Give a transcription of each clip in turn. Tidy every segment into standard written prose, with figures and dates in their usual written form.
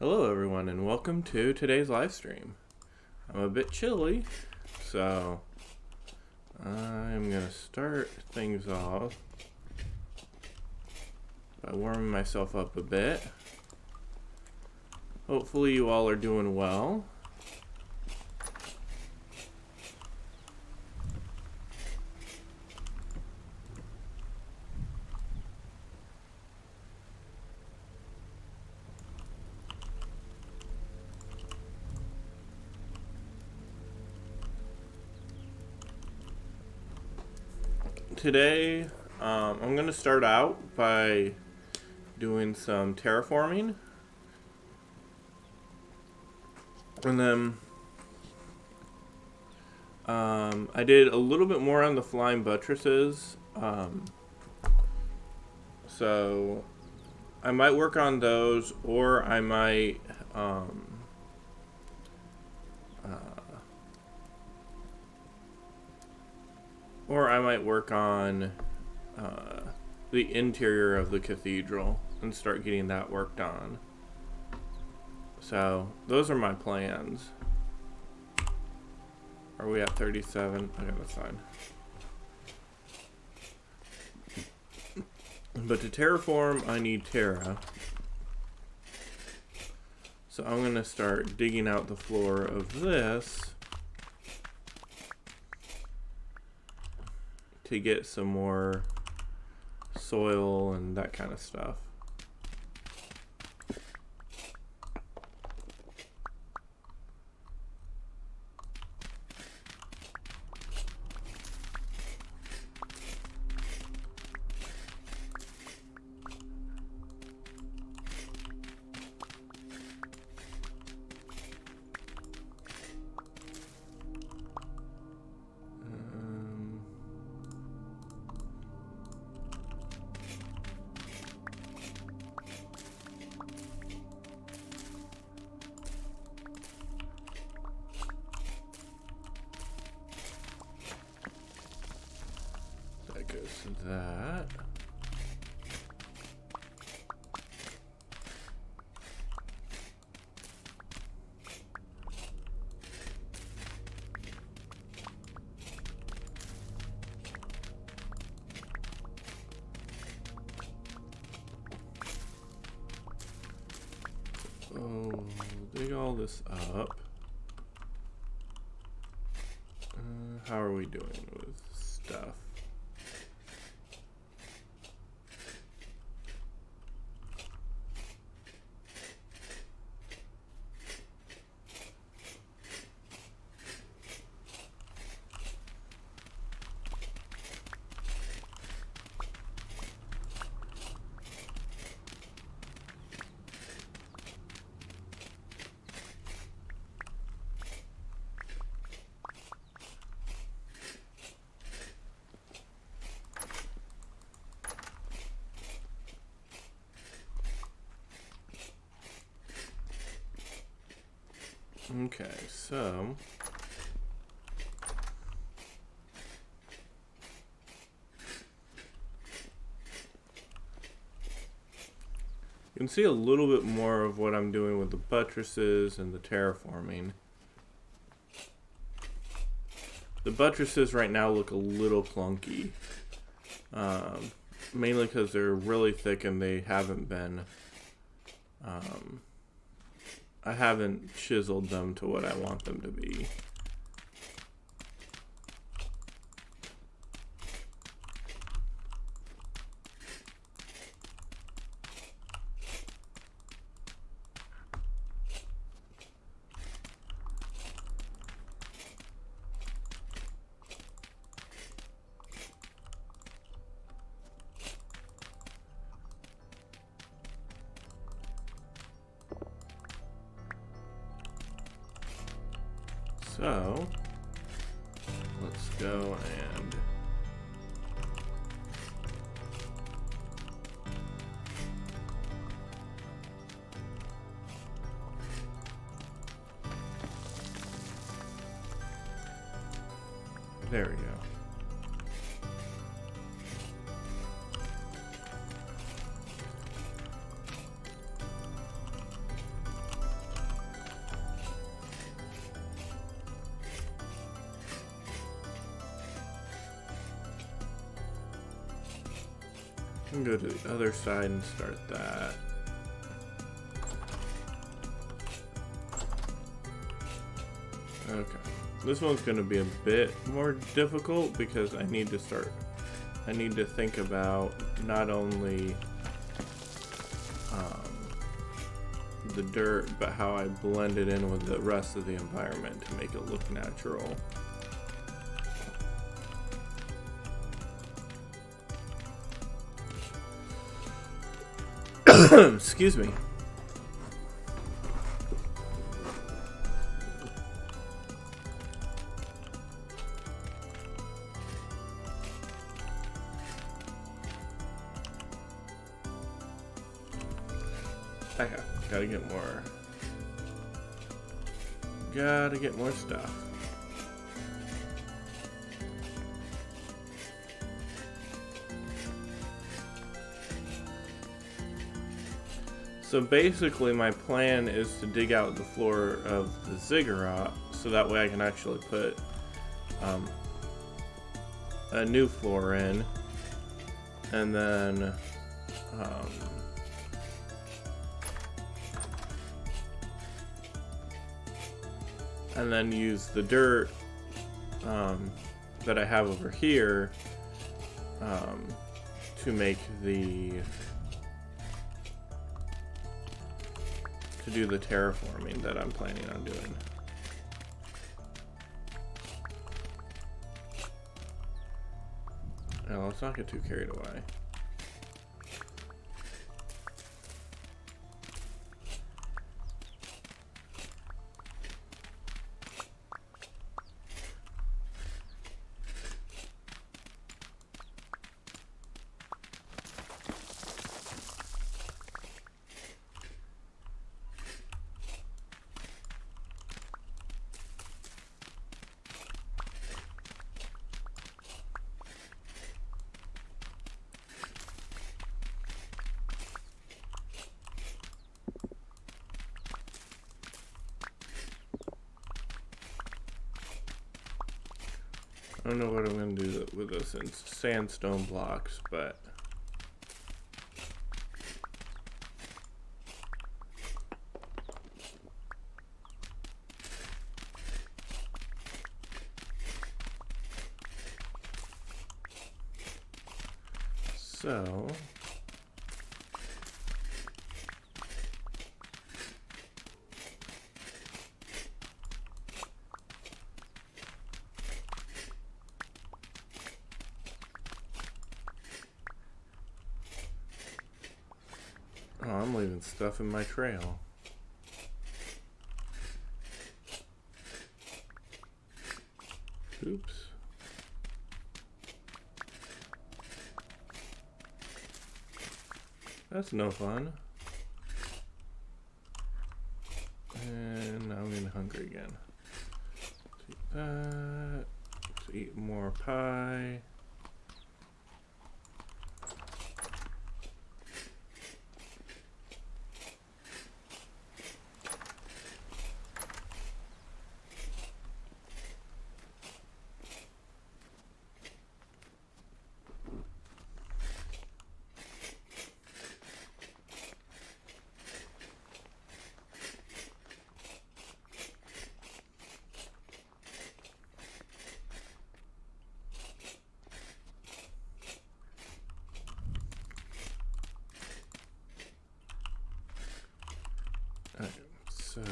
Hello everyone and welcome to today's live stream. I'm a bit chilly, so I'm going to start things off by warming myself up a bit. Hopefully you all are doing well. Today, I'm going to start out by doing some terraforming. And then, I did a little bit more on the flying buttresses. So, I might work on those, or I might, work on the interior of the cathedral and start getting that worked on. So those are my plans. Are we at 37? Okay, that's fine. But to terraform, I need terra. So I'm going to start digging out the floor of this to get some more soil and that kind of stuff. That. Oh, dig all this up. How are we doing with stuff? Okay, so you can see a little bit more of what I'm doing with the buttresses and the terraforming. The buttresses right now look a little clunky, mainly because they're really thick and they haven't been I haven't chiseled them to what I want them to be. So, let's go and there we go. I can go to the other side and start that. Okay. This one's going to be a bit more difficult because I need to think about not only the dirt, but how I blend it in with the rest of the environment to make it look natural. Excuse me. Okay, gotta get more stuff. So basically my plan is to dig out the floor of the ziggurat so that way I can actually put a new floor in, and then use the dirt that I have over here to make to do the terraforming that I'm planning on doing. Now, let's not get too carried away. I don't know what I'm going to do with this in sandstone blocks, but so I'm leaving stuff in my trail. Oops. That's no fun. And now I'm getting hungry again. Let's eat that. Let's eat more pie. So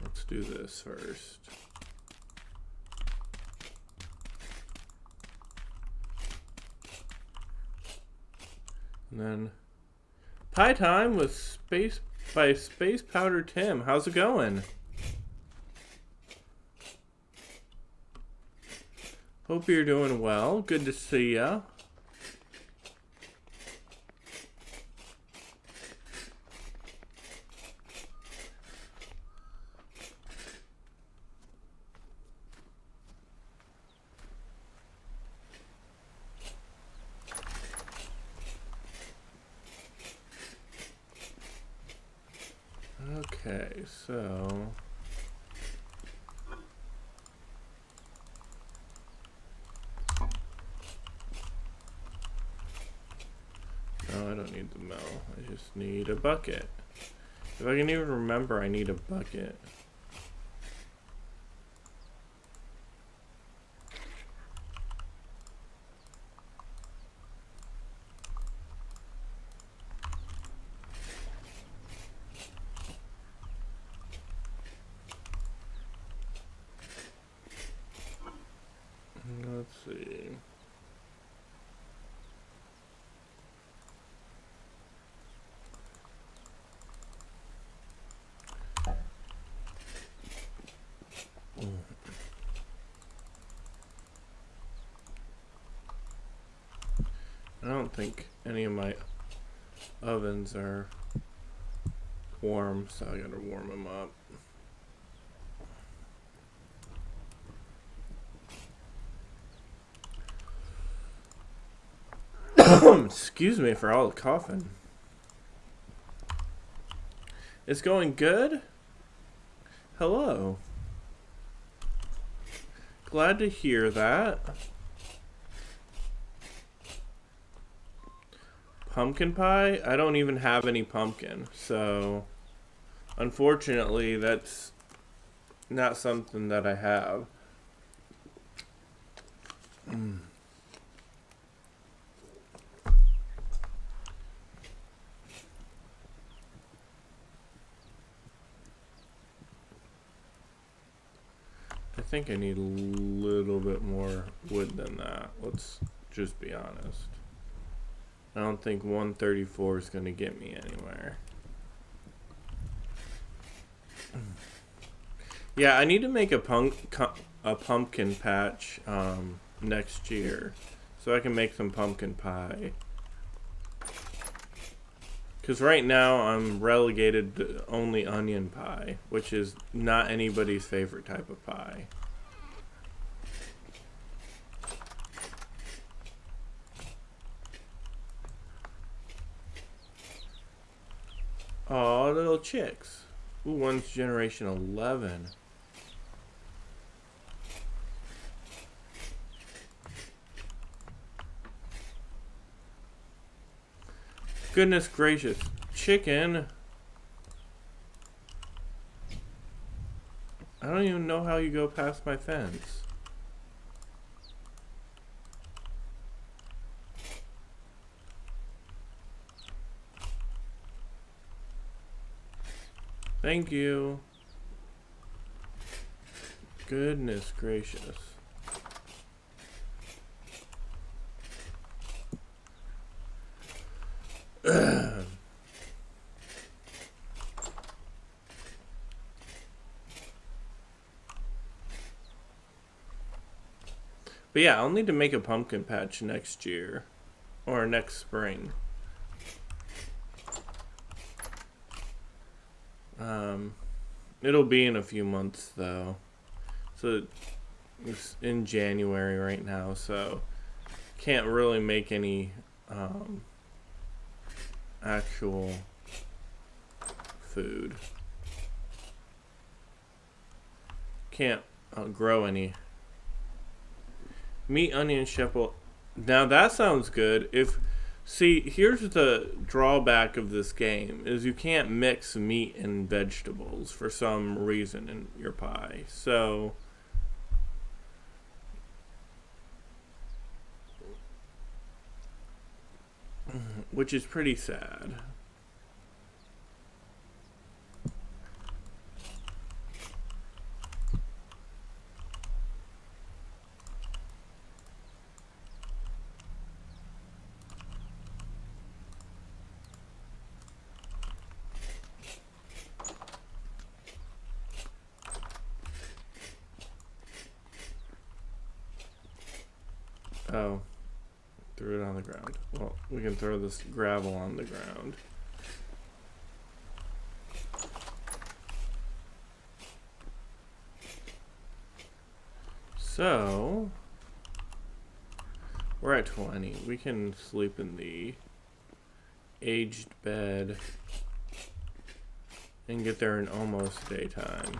let's do this first. And then pie time with Space Powder Tim. How's it going? Hope you're doing well. Good to see ya. Okay, so no, I don't need the mill. I just need a bucket. If I can even remember, I need a bucket. Let's see. I don't think any of my ovens are warm, so I gotta warm them up. Excuse me for all the coughing. It's going good? Hello. Glad to hear that. Pumpkin pie? I don't even have any pumpkin, so unfortunately that's not something that I have. I think I need a little bit more wood than that. Let's just be honest. I don't think 134 is going to get me anywhere. Yeah, I need to make a pumpkin patch next year so I can make some pumpkin pie. Because right now I'm relegated to only onion pie, which is not anybody's favorite type of pie. Oh, little chicks. Ooh, one's generation 11. Goodness gracious. Chicken. I don't even know how you go past my fence. Thank you. Goodness gracious. But yeah, I'll need to make a pumpkin patch next year. Or next spring. It'll be in a few months though. So it's in January right now, so can't really make any actual food. Can't grow any. Meat, onion, shepherd. Now that sounds good. See, here's the drawback of this game, is you can't mix meat and vegetables for some reason in your pie. So, which is pretty sad. Oh, threw it on the ground. Well, we can throw this gravel on the ground. So, we're at 20. We can sleep in the aged bed and get there in almost daytime.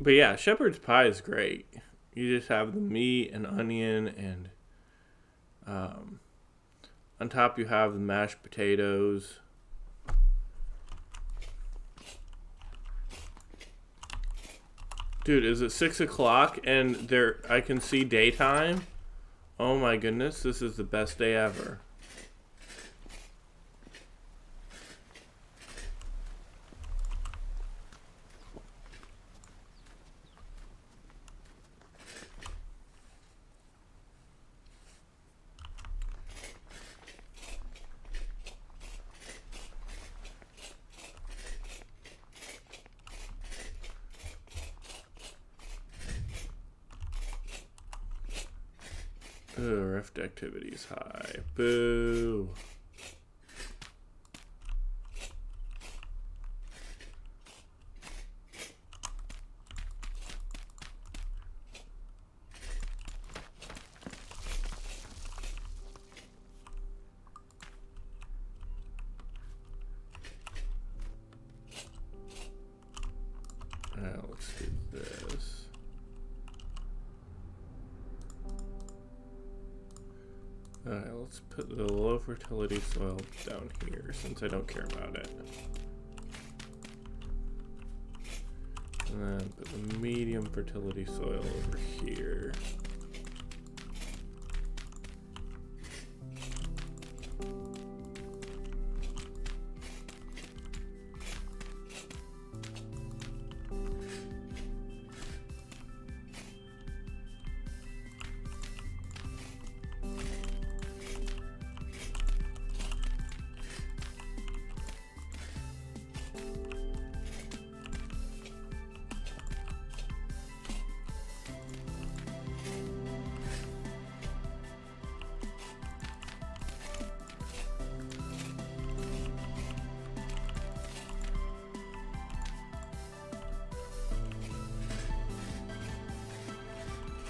But yeah, shepherd's pie is great. You just have the meat and onion, and on top you have the mashed potatoes. Dude, is it 6 o'clock and there I can see daytime? Oh my goodness, this is the best day ever. Ugh, rift activity is high. Boo. Let's do this. Alright, let's put the low fertility soil down here since I don't care about it. And then put the medium fertility soil over here.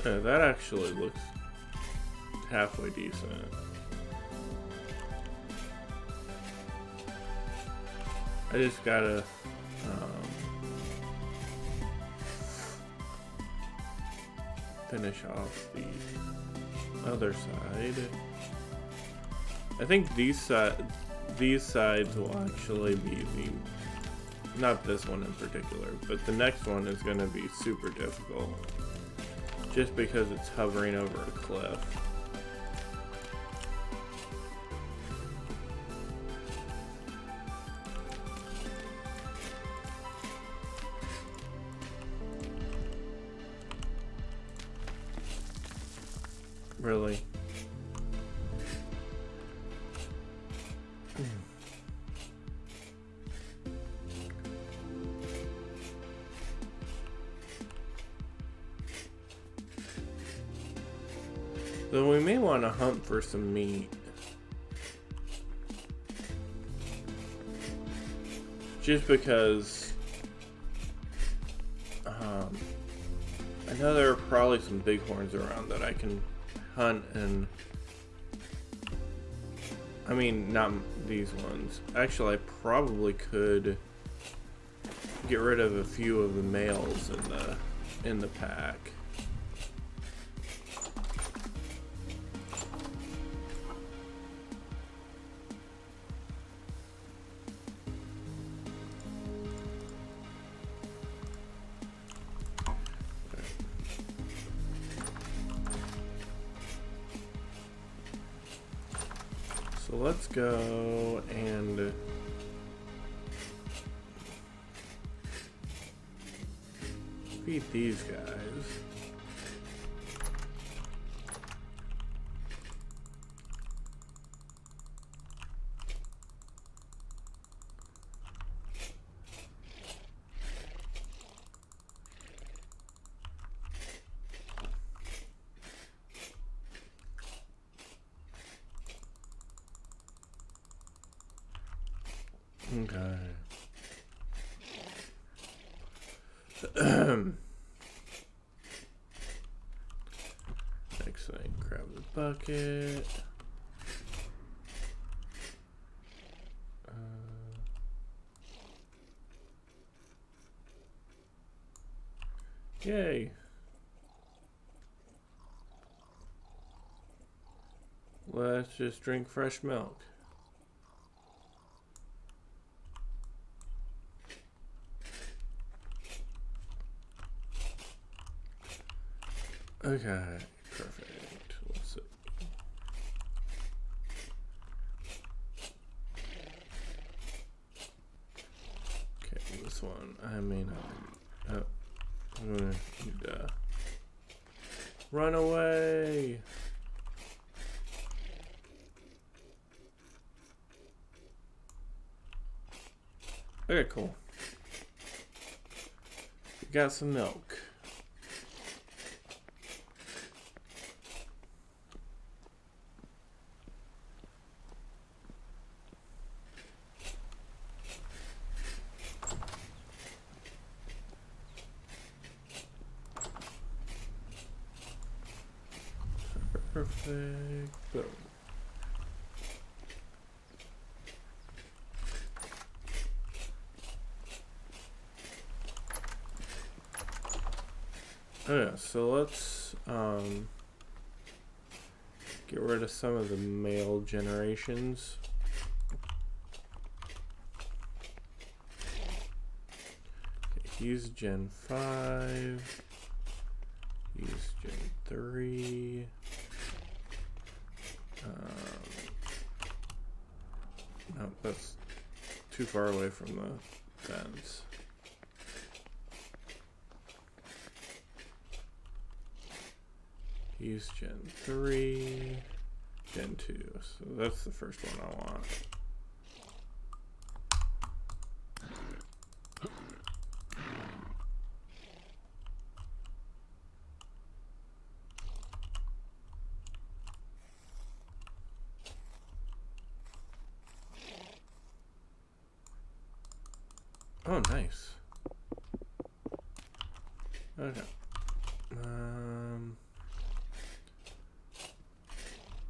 Yeah, that actually looks halfway decent. I just gotta finish off the other side. I think these sides will actually be not this one in particular, but the next one is gonna be super difficult. Just because it's hovering over a cliff. Really? Then we may want to hunt for some meat. Just because I know there are probably some bighorns around that I can hunt, and I mean, not these ones. Actually, I probably could get rid of a few of the males in the pack. So let's go and feed these guys. Okay. Next thing, grab the bucket. Yay. Let's just drink fresh milk. Okay, perfect. Let's see. Okay, this one I may not. Oh, I'm gonna need to run away. Okay, cool. We got some milk. Perfect. Boom. Oh yeah, so let's get rid of some of the male generations. Okay, he's Gen 5. He's Gen 3. No, that's too far away from the fence. He's Gen 3, Gen 2. So that's the first one I want. Oh, nice. Okay.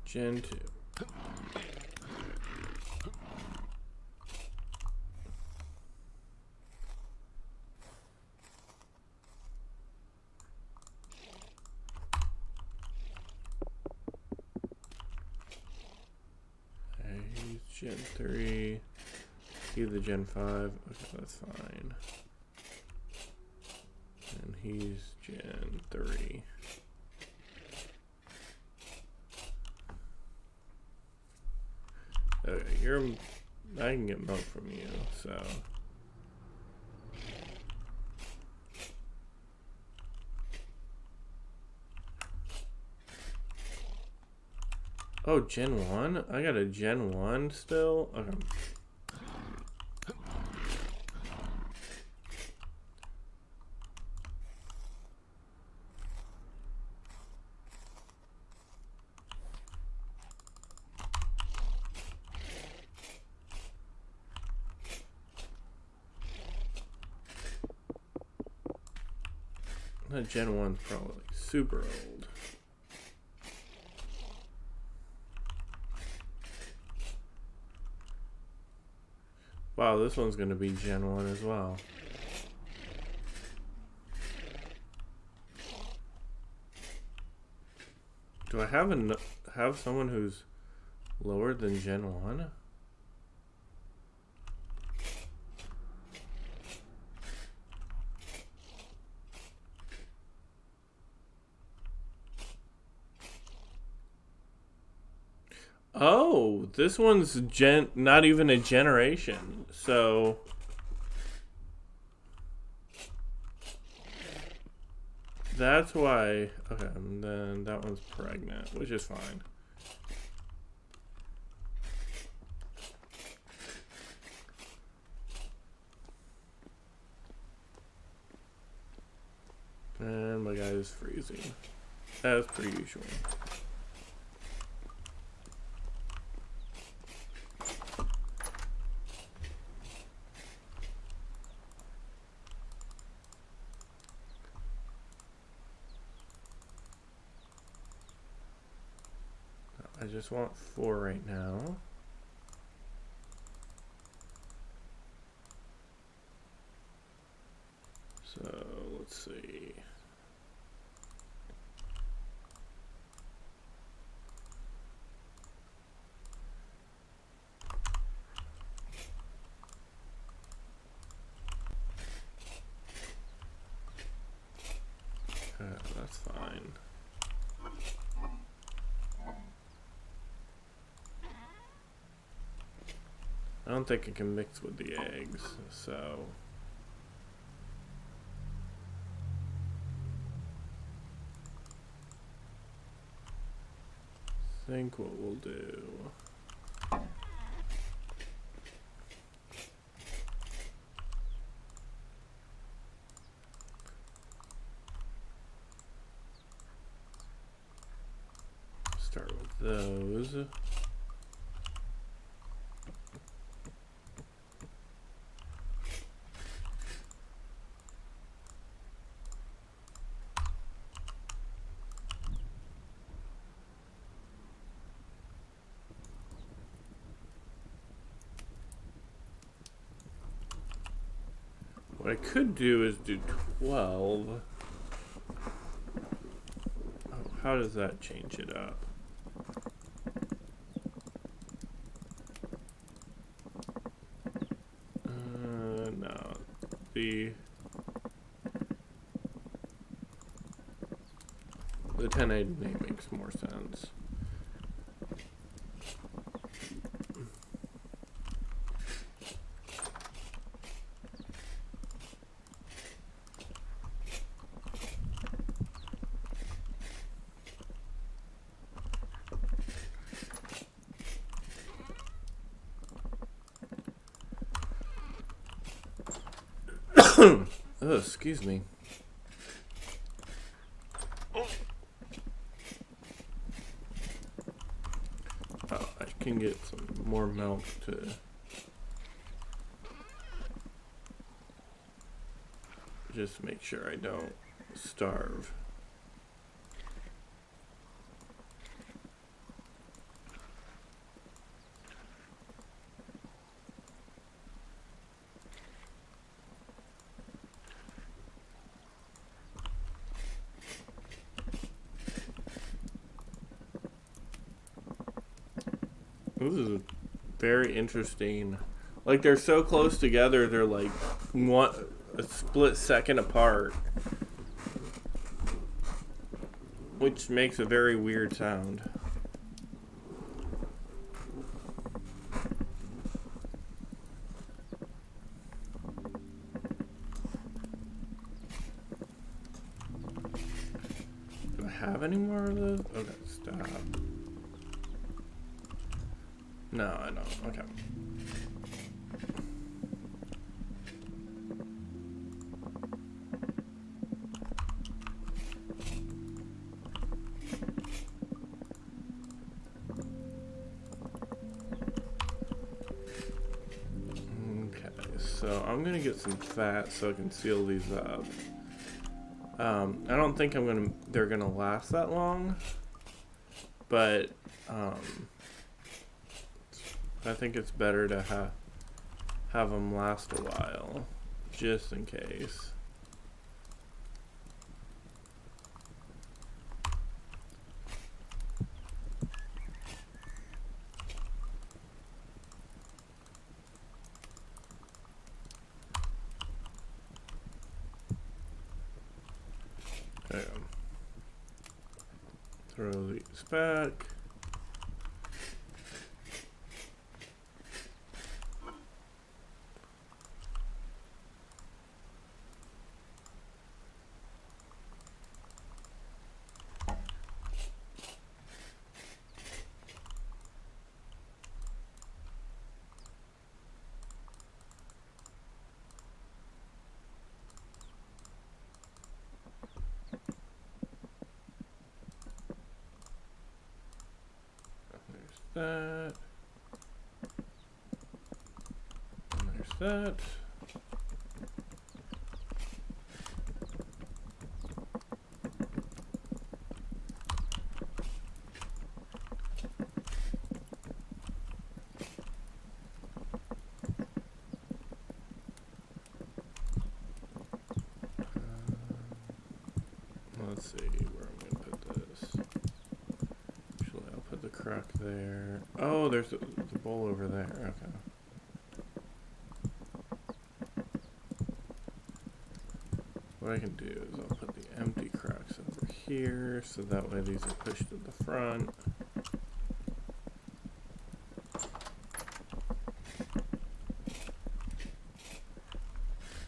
Gen 2. He's Gen 3. He's the Gen 5. Okay, that's fine. And he's Gen 3. Okay, I can get milk from you, so. Oh, Gen 1? I got a Gen 1 still? Okay. That Gen 1's probably like super old. Wow, this one's gonna be Gen 1 as well. Do I have someone who's lower than Gen 1? Oh, this one's not even a generation. So that's why. Okay, and then that one's pregnant, which is fine. And my guy is freezing, as per usual. I just want 4 right now. So let's see. That's fine. I don't think it can mix with the eggs, so I think what we'll do, start with those. What I could do is do 12. Oh, how does that change it up? No. The 1080 makes more sense. Oh, excuse me. Oh, I can get some more milk to just make sure I don't starve. This is very interesting. Like, they're so close together, they're like a split second apart, which makes a very weird sound. Do I have any more of those? Okay, stop. No, I don't. Okay. Okay, so I'm gonna get some fat so I can seal these up. I don't think they're gonna last that long, but I think it's better to have them last a while, just in case. Okay. Throw these back. That. And there's that. crock there. Oh, there's the bowl over there. Okay. What I can do is I'll put the empty crocks over here, so that way these are pushed to the front.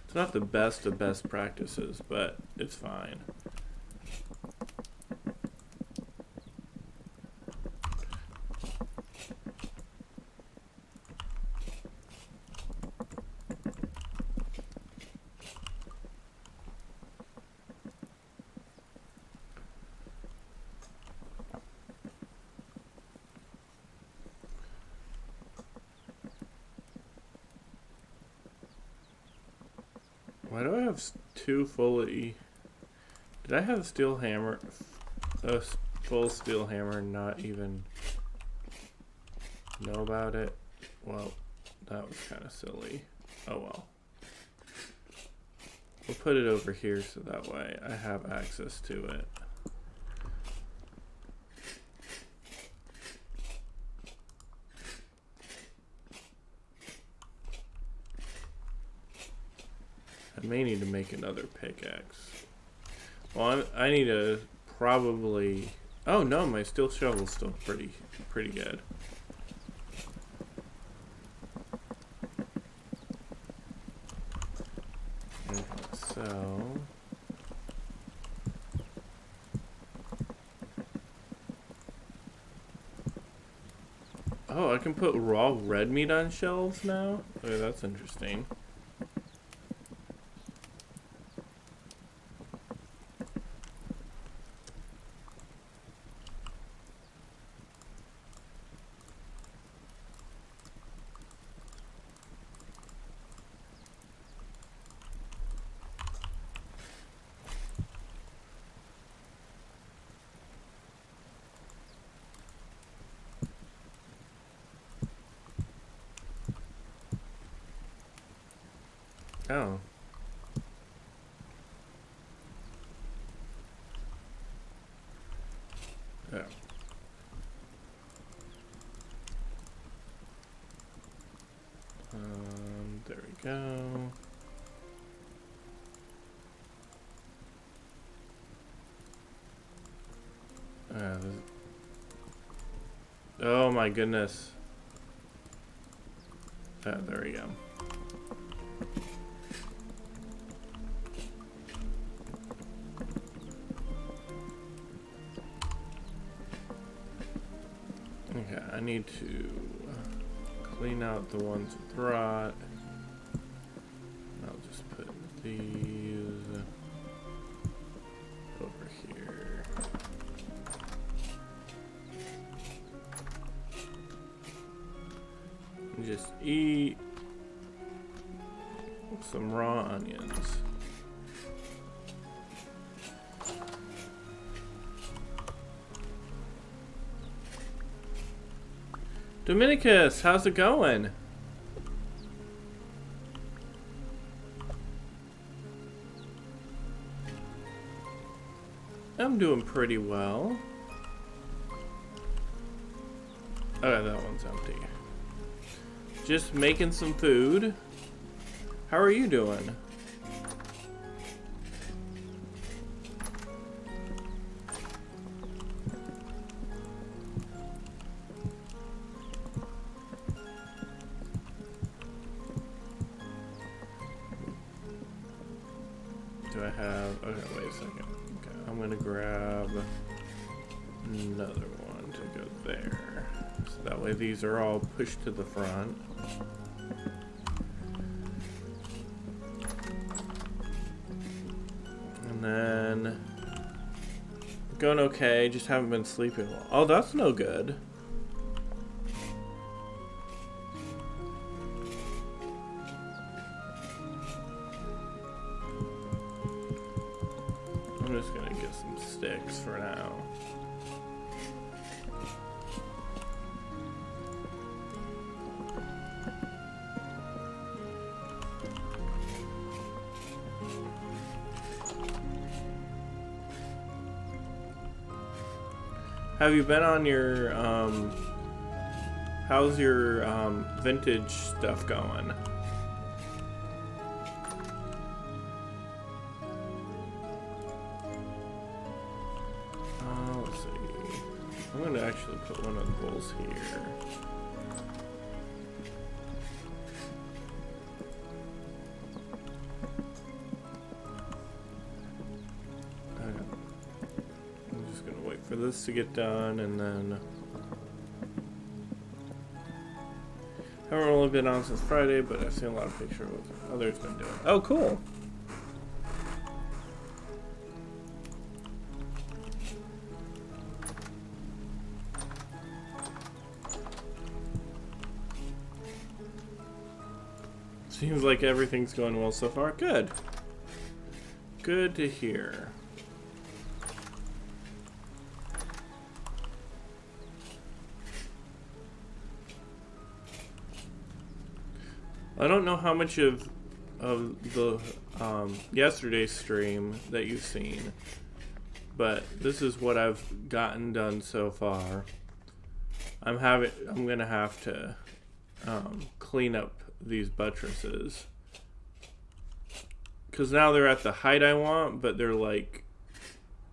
It's not the best of best practices, but it's fine. Why do I have two fully... Did I have a steel hammer? A full steel hammer and not even know about it? Well, that was kind of silly. Oh well. We'll put it over here so that way I have access to it. I may need to make another pickaxe. Well, I need to probably... Oh no, my steel shovel's still pretty good. Okay, so... Oh, I can put raw red meat on shelves now? Oh, that's interesting. Oh. Yeah. There we go. Oh my goodness. There we go. Okay, I need to clean out the ones with rot. I'll just put these over here. And just eat some raw onions. Dominicus, how's it going? I'm doing pretty well. Okay, that one's empty. Just making some food. How are you doing? Do I have... Okay, wait a second. Okay, I'm gonna grab another one to go there. So that way these are all pushed to the front. And then... Going okay, just haven't been sleeping well. Oh, that's no good. I'm just gonna get some sticks for now. Have you been on your, how's your, vintage stuff going? Let's see. I'm gonna actually put one of the bowls here. I'm just gonna wait for this to get done, and then haven't really been on since Friday, but I've seen a lot of pictures of what others been doing. Oh, cool. Seems like everything's going well so far. Good. Good to hear. I don't know how much of the yesterday's stream that you've seen, but this is what I've gotten done so far. I'm gonna have to clean up these buttresses, because now they're at the height I want, but they're like,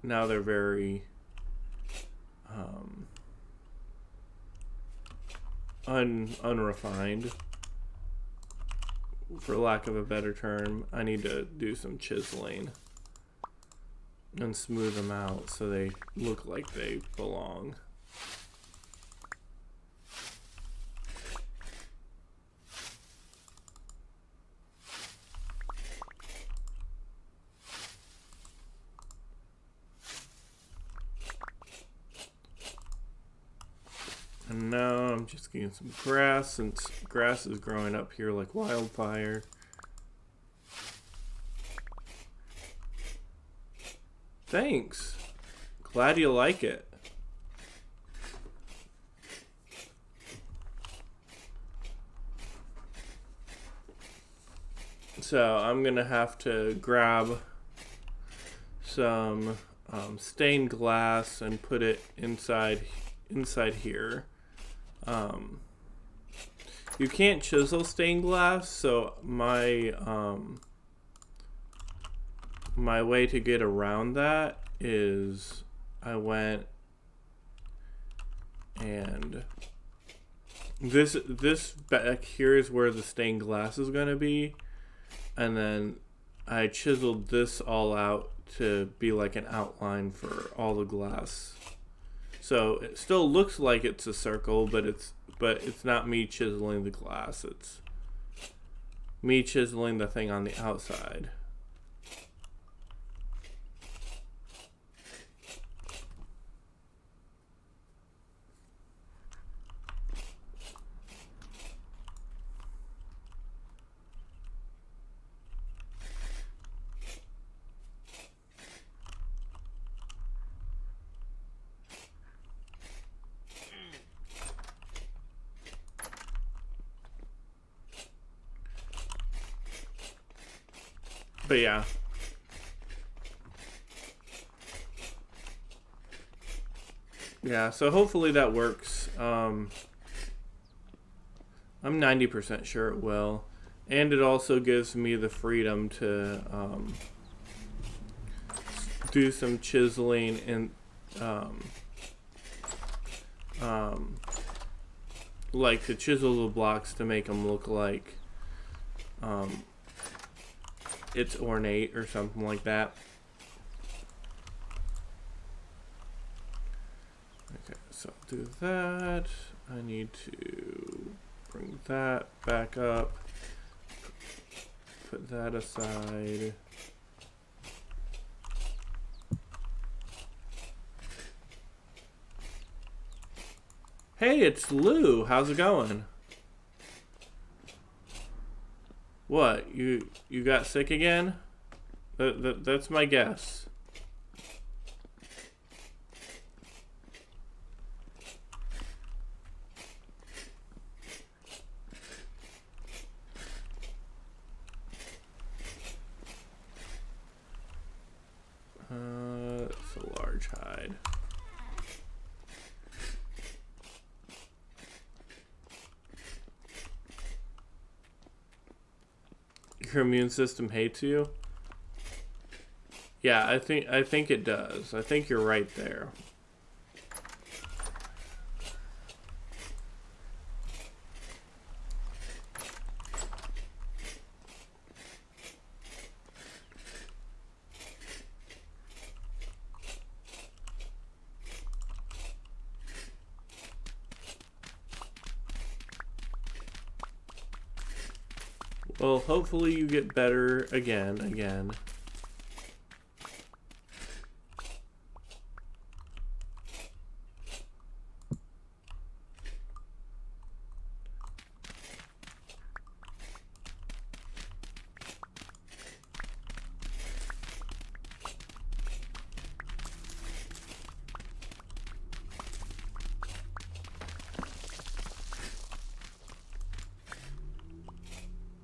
now they're very unrefined, for lack of a better term. I need to do some chiseling and smooth them out so they look like they belong. And now I'm just getting some grass, since grass is growing up here like wildfire. Thanks. Glad you like it. So I'm gonna have to grab some stained glass and put it inside here. You can't chisel stained glass, so my my way to get around that is I went and this back here is where the stained glass is going to be, and then I chiseled this all out to be like an outline for all the glass. So it still looks like it's a circle, but it's not me chiseling the glass. It's me chiseling the thing on the outside. But yeah. Yeah, so hopefully that works. I'm 90% sure it will. And it also gives me the freedom to do some chiseling and like to chisel the blocks to make them look like it's ornate or something like that. Okay, so I'll do that. I need to bring that back up. Put that aside. Hey, it's Lou. How's it going? What? You got sick again? That's my guess. It's a large hide. Your immune system hates you? Yeah, I think it does. I think you're right there. Well, hopefully you get better again.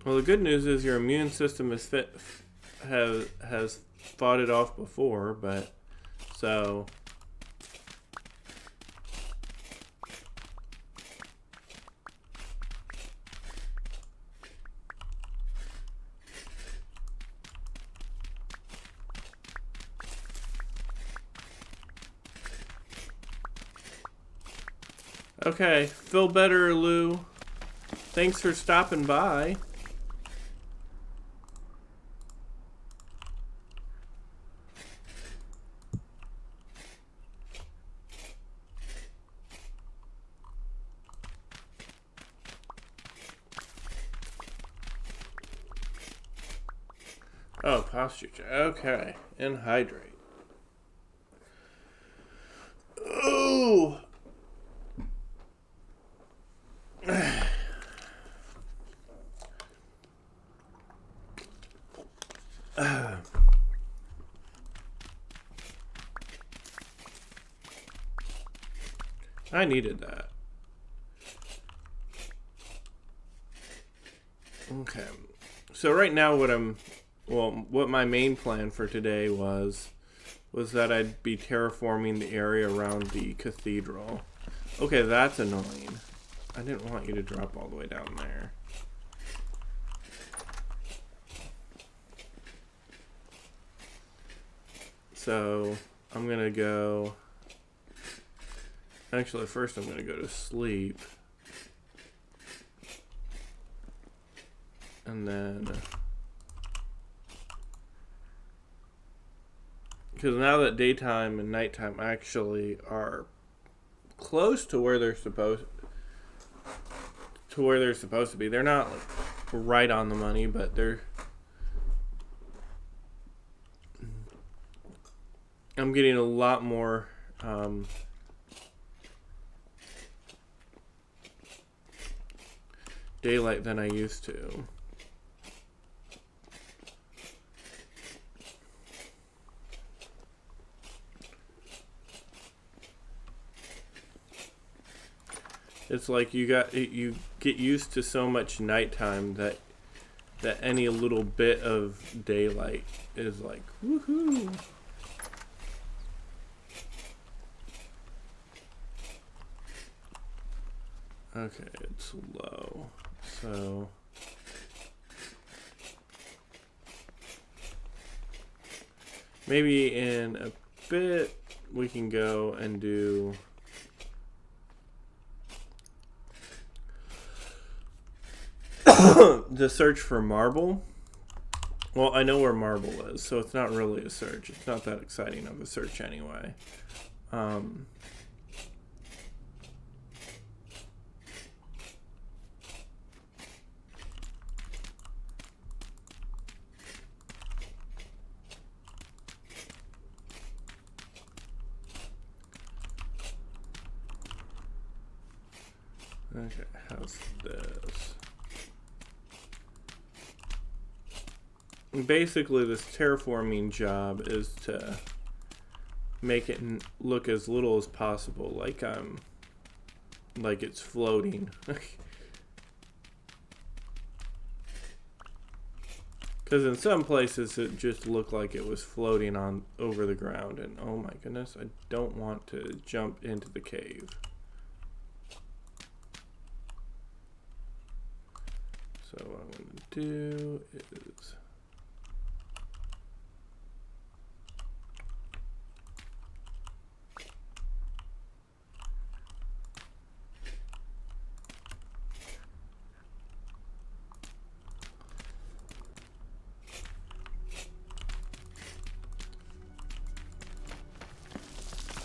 Well, the good news is your immune system is has fought it off before, but so okay, feel better, Lou. Thanks for stopping by. Oh, posture check. Okay. And hydrate. Ooh. I needed that. Okay. So right now what my main plan for today was that I'd be terraforming the area around the cathedral. Okay, that's annoying. I didn't want you to drop all the way down there. So I'm gonna go. Actually, first I'm gonna go to sleep. And then, because now that daytime and nighttime actually are close to where they're supposed to be. They're not like right on the money, but I'm getting a lot more daylight than I used to. It's like you get used to so much nighttime that any little bit of daylight is like woohoo. Okay, it's low. So maybe in a bit we can go and do the search for marble. Well, I know where marble is, so it's not really a search. It's not that exciting of a search anyway. Okay, how's this? Basically, this terraforming job is to make it look as little as possible like it's floating. Because in some places it just looked like it was floating on over the ground, and oh my goodness, I don't want to jump into the cave. So what I'm going to do is...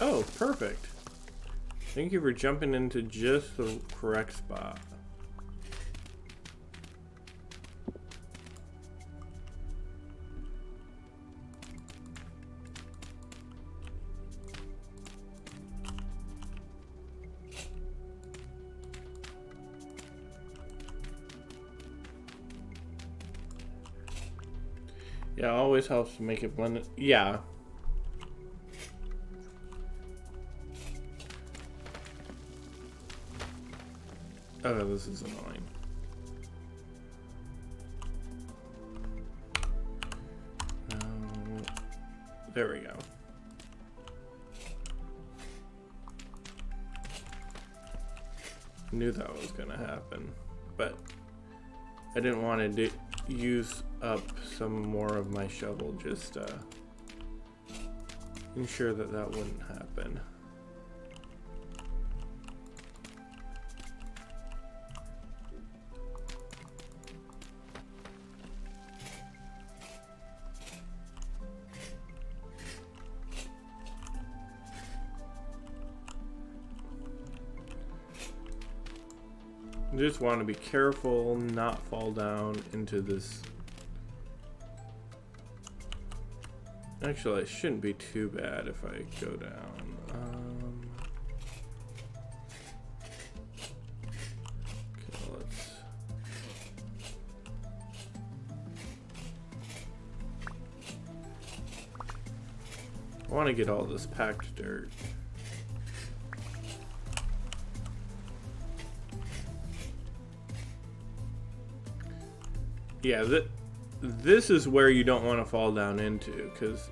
Oh, perfect. Thank you for jumping into just the correct spot. Yeah, it always helps to make it blend. Yeah. Oh, this is annoying. There we go. Knew that was gonna happen, but I didn't want to use up some more of my shovel just to ensure that that wouldn't happen. Just want to be careful, not fall down into this. Actually, it shouldn't be too bad if I go down. Okay, let's. I want to get all this packed dirt. Yeah, this is where you don't want to fall down into, because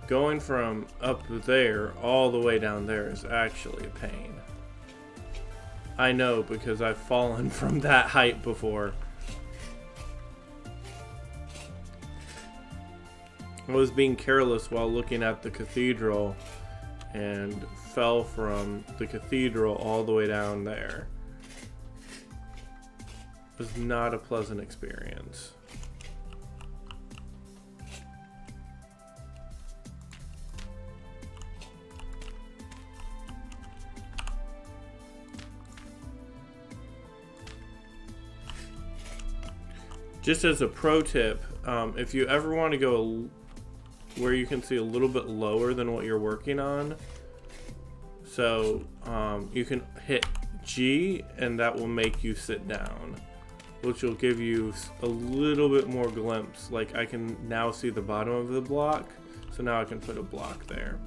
going from up there all the way down there is actually a pain. I know, because I've fallen from that height before. I was being careless while looking at the cathedral and fell from the cathedral all the way down there. Was not a pleasant experience. Just as a pro tip, if you ever want to go where you can see a little bit lower than what you're working on, so you can hit G and that will make you sit down, which will give you a little bit more glimpse. Like, I can now see the bottom of the block, so now I can put a block there.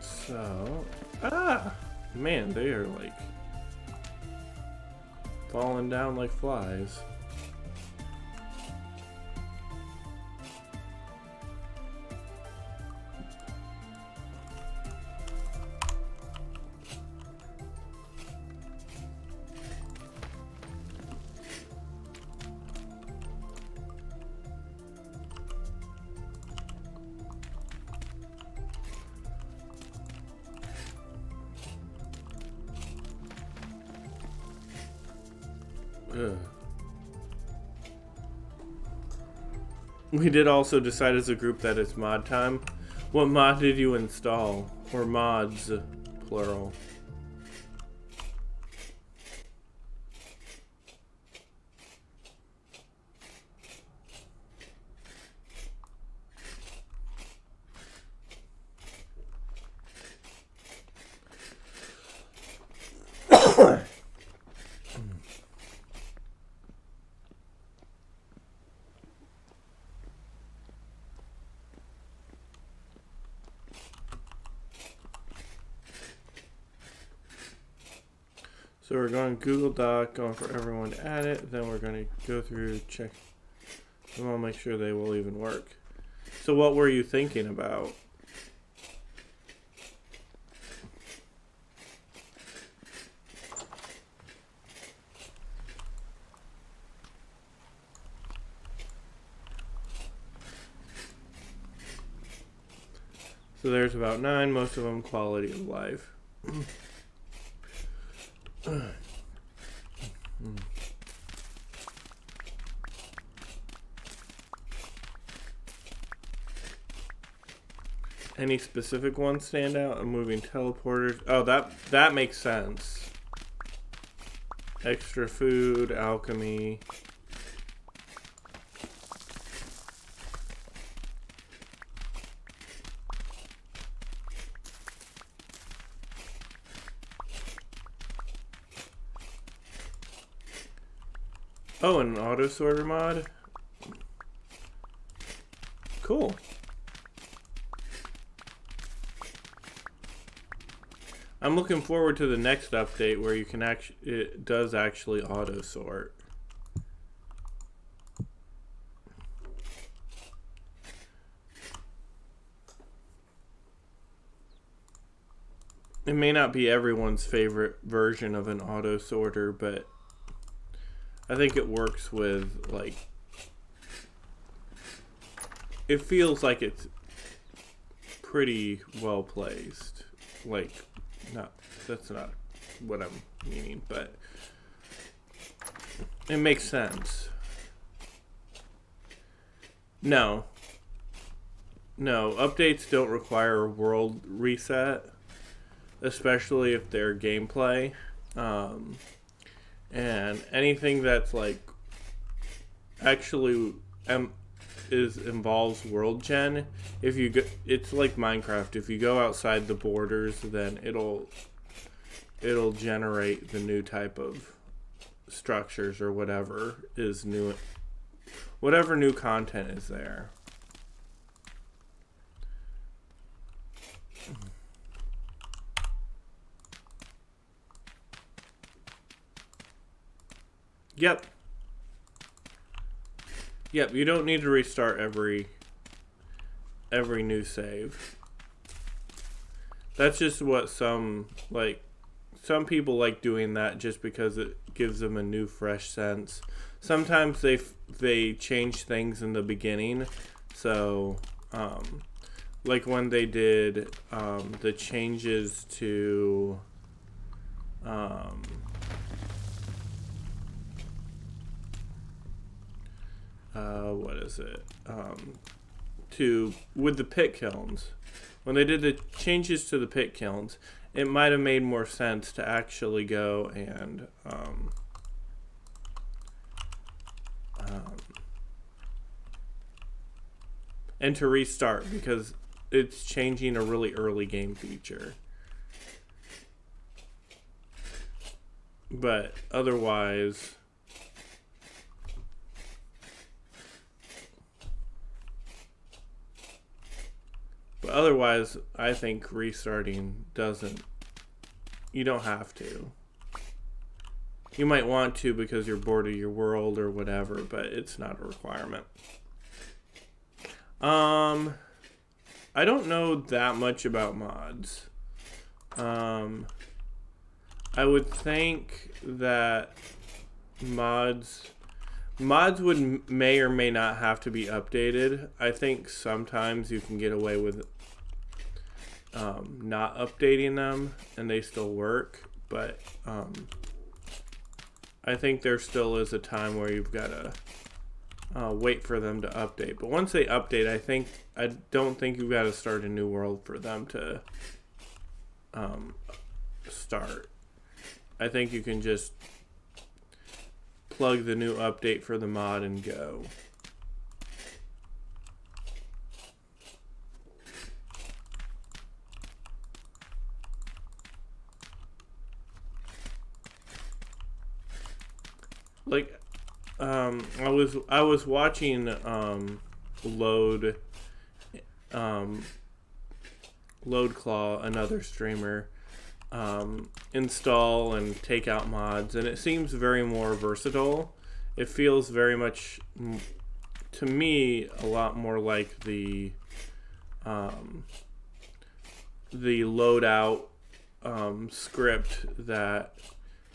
So, man, they are like falling down like flies. Ugh. We did also decide as a group that it's mod time. What mod did you install? Or mods, plural? So we're going Google Doc, going for everyone to add it. Then we're going to go through, check. And I'll make sure they will even work. So what were you thinking about? So there's about 9, most of them quality of life. Any specific ones stand out? Moving teleporters. Oh, that makes sense. Extra food, alchemy. Oh, an auto sorter mod. Cool. I'm looking forward to the next update where you can it does actually auto sort. It may not be everyone's favorite version of an auto sorter, but I think it works with, like, it feels like it's pretty well placed. Like, that's not what I'm meaning, but it makes sense. No, updates don't require a world reset, especially if they're gameplay. And anything that's like actually involves world gen, if you go, it's like Minecraft. If you go outside the borders, then it'll generate the new type of structures or whatever is new, whatever new content is there. Yep, you don't need to restart every new save. That's just what some people like doing that just because it gives them a new fresh sense. Sometimes they change things in the beginning. So like when they did the changes to what is it? With the pit kilns. When they did the changes to the pit kilns, it might have made more sense to actually go and to restart, because it's changing a really early game feature. But otherwise, I think restarting you don't have to. You might want to because you're bored of your world or whatever, but it's not a requirement. I don't know that much about mods. I would think that mods may or may not have to be updated. I think sometimes you can get away with not updating them and they still work, but I think there still is a time where you've got to wait for them to update. But once they update, I don't think you've got to start a new world for them to start. I think you can just plug the new update for the mod and go. Like, I was watching Load Claw, another streamer, install and take out mods, and it seems very more versatile. It feels very much, to me, a lot more like the loadout script that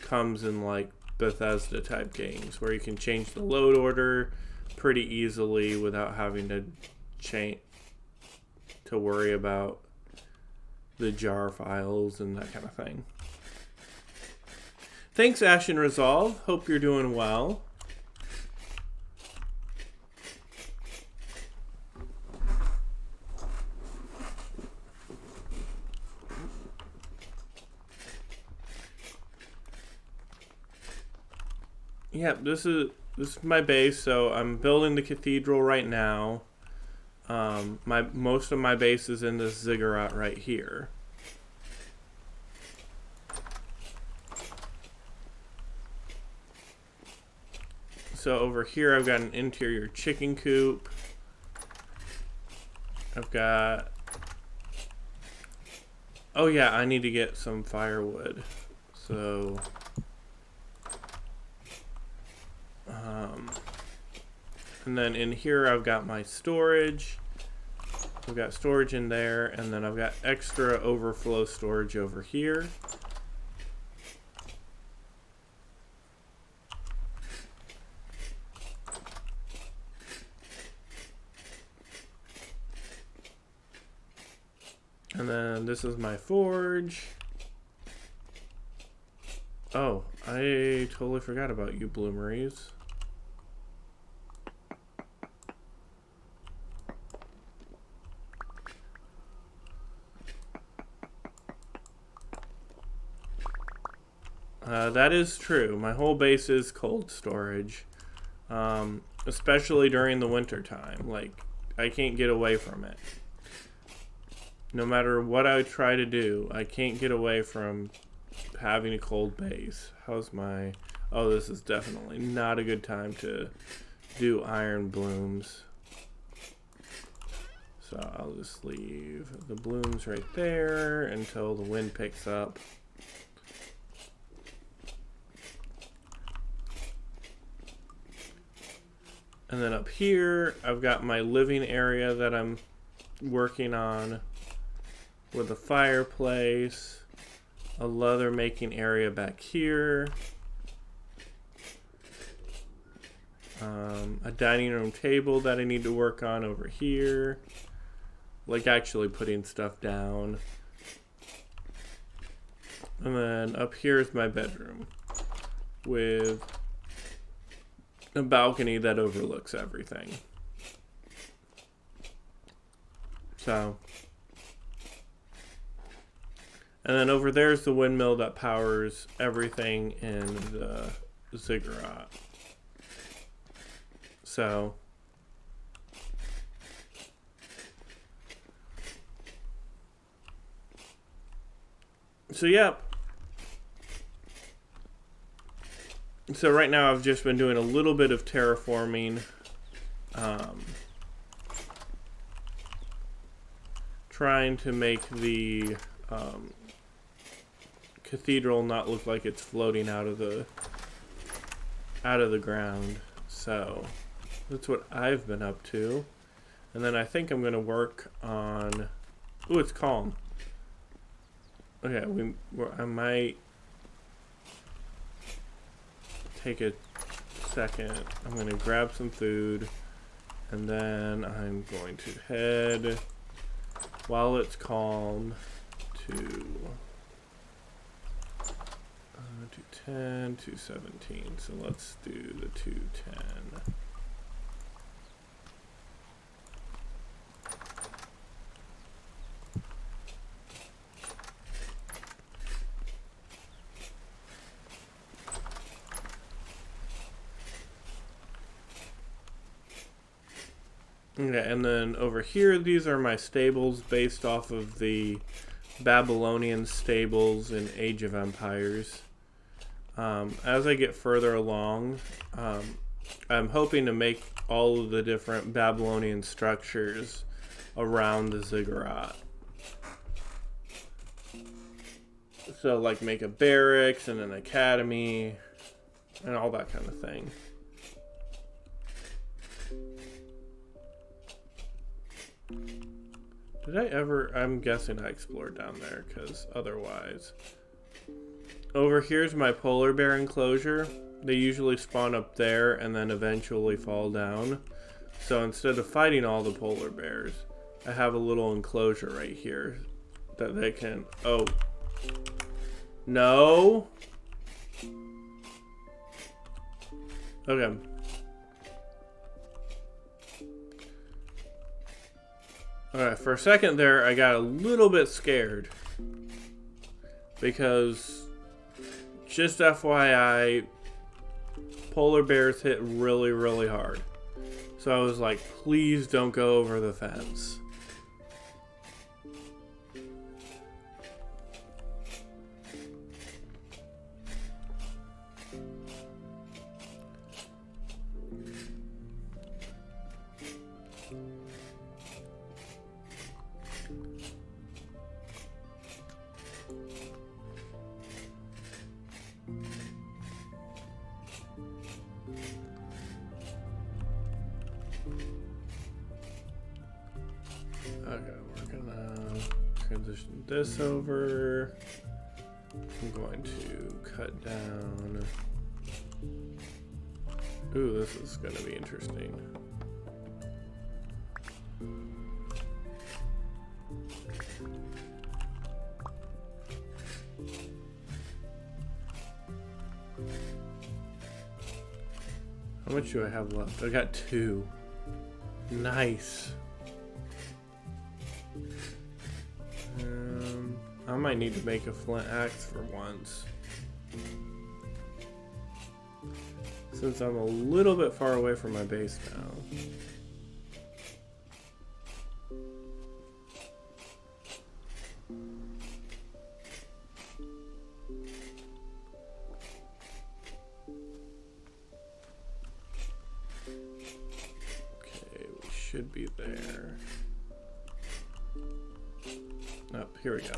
comes in like Bethesda type games, where you can change the load order pretty easily without having to worry about the jar files and that kind of thing. Thanks, Ashen Resolve. Hope you're doing well. Yep, this is my base. So I'm building the cathedral right now. Most of my base is in this ziggurat right here. So over here I've got an interior chicken coop. I've got... Oh yeah, I need to get some firewood. So... and then in here I've got my storage. I've got storage in there, and then I've got extra overflow storage over here. And then this is my forge. Oh, I totally forgot about you, bloomeries. That is true. My whole base is cold storage, especially during the winter time. Like, I can't get away from it. No matter what I try to do, I can't get away from having a cold base. How's my... Oh, this is definitely not a good time to do iron blooms. So I'll just leave the blooms right there until the wind picks up. And then up here, I've got my living area that I'm working on with a fireplace, a leather making area back here, a dining room table that I need to work on over here, like actually putting stuff down. And then up here is my bedroom with a balcony that overlooks everything. So, and then over there is the windmill that powers everything in the ziggurat. So, yep. So right now I've just been doing a little bit of terraforming, trying to make the cathedral not look like it's floating out of the ground. So that's what I've been up to. And then I think I'm going to work on... Ooh, it's calm. Okay, I might take a second. I'm going to grab some food, and then I'm going to head, while it's calm, to 210, 217. So let's do the 210. Okay, and then over here, these are my stables based off of the Babylonian stables in Age of Empires. As I get further along, I'm hoping to make all of the different Babylonian structures around the ziggurat. So like make a barracks and an academy and all that kind of thing. Did I ever... I'm guessing I explored down there, because otherwise... Over here's my polar bear enclosure. They usually spawn up there and then eventually fall down. So instead of fighting all the polar bears, I have a little enclosure right here that they can... Oh. No. Okay. Alright, for a second there, I got a little bit scared. Because, just FYI, polar bears hit really, really hard. So I was like, please don't go over the fence. Transition this over. I'm going to cut down. Ooh, this is going to be interesting. How much do I have left? I got 2. Nice. I might need to make a flint axe for once. Since I'm a little bit far away from my base now. Okay, we should be there. Oh, here we go.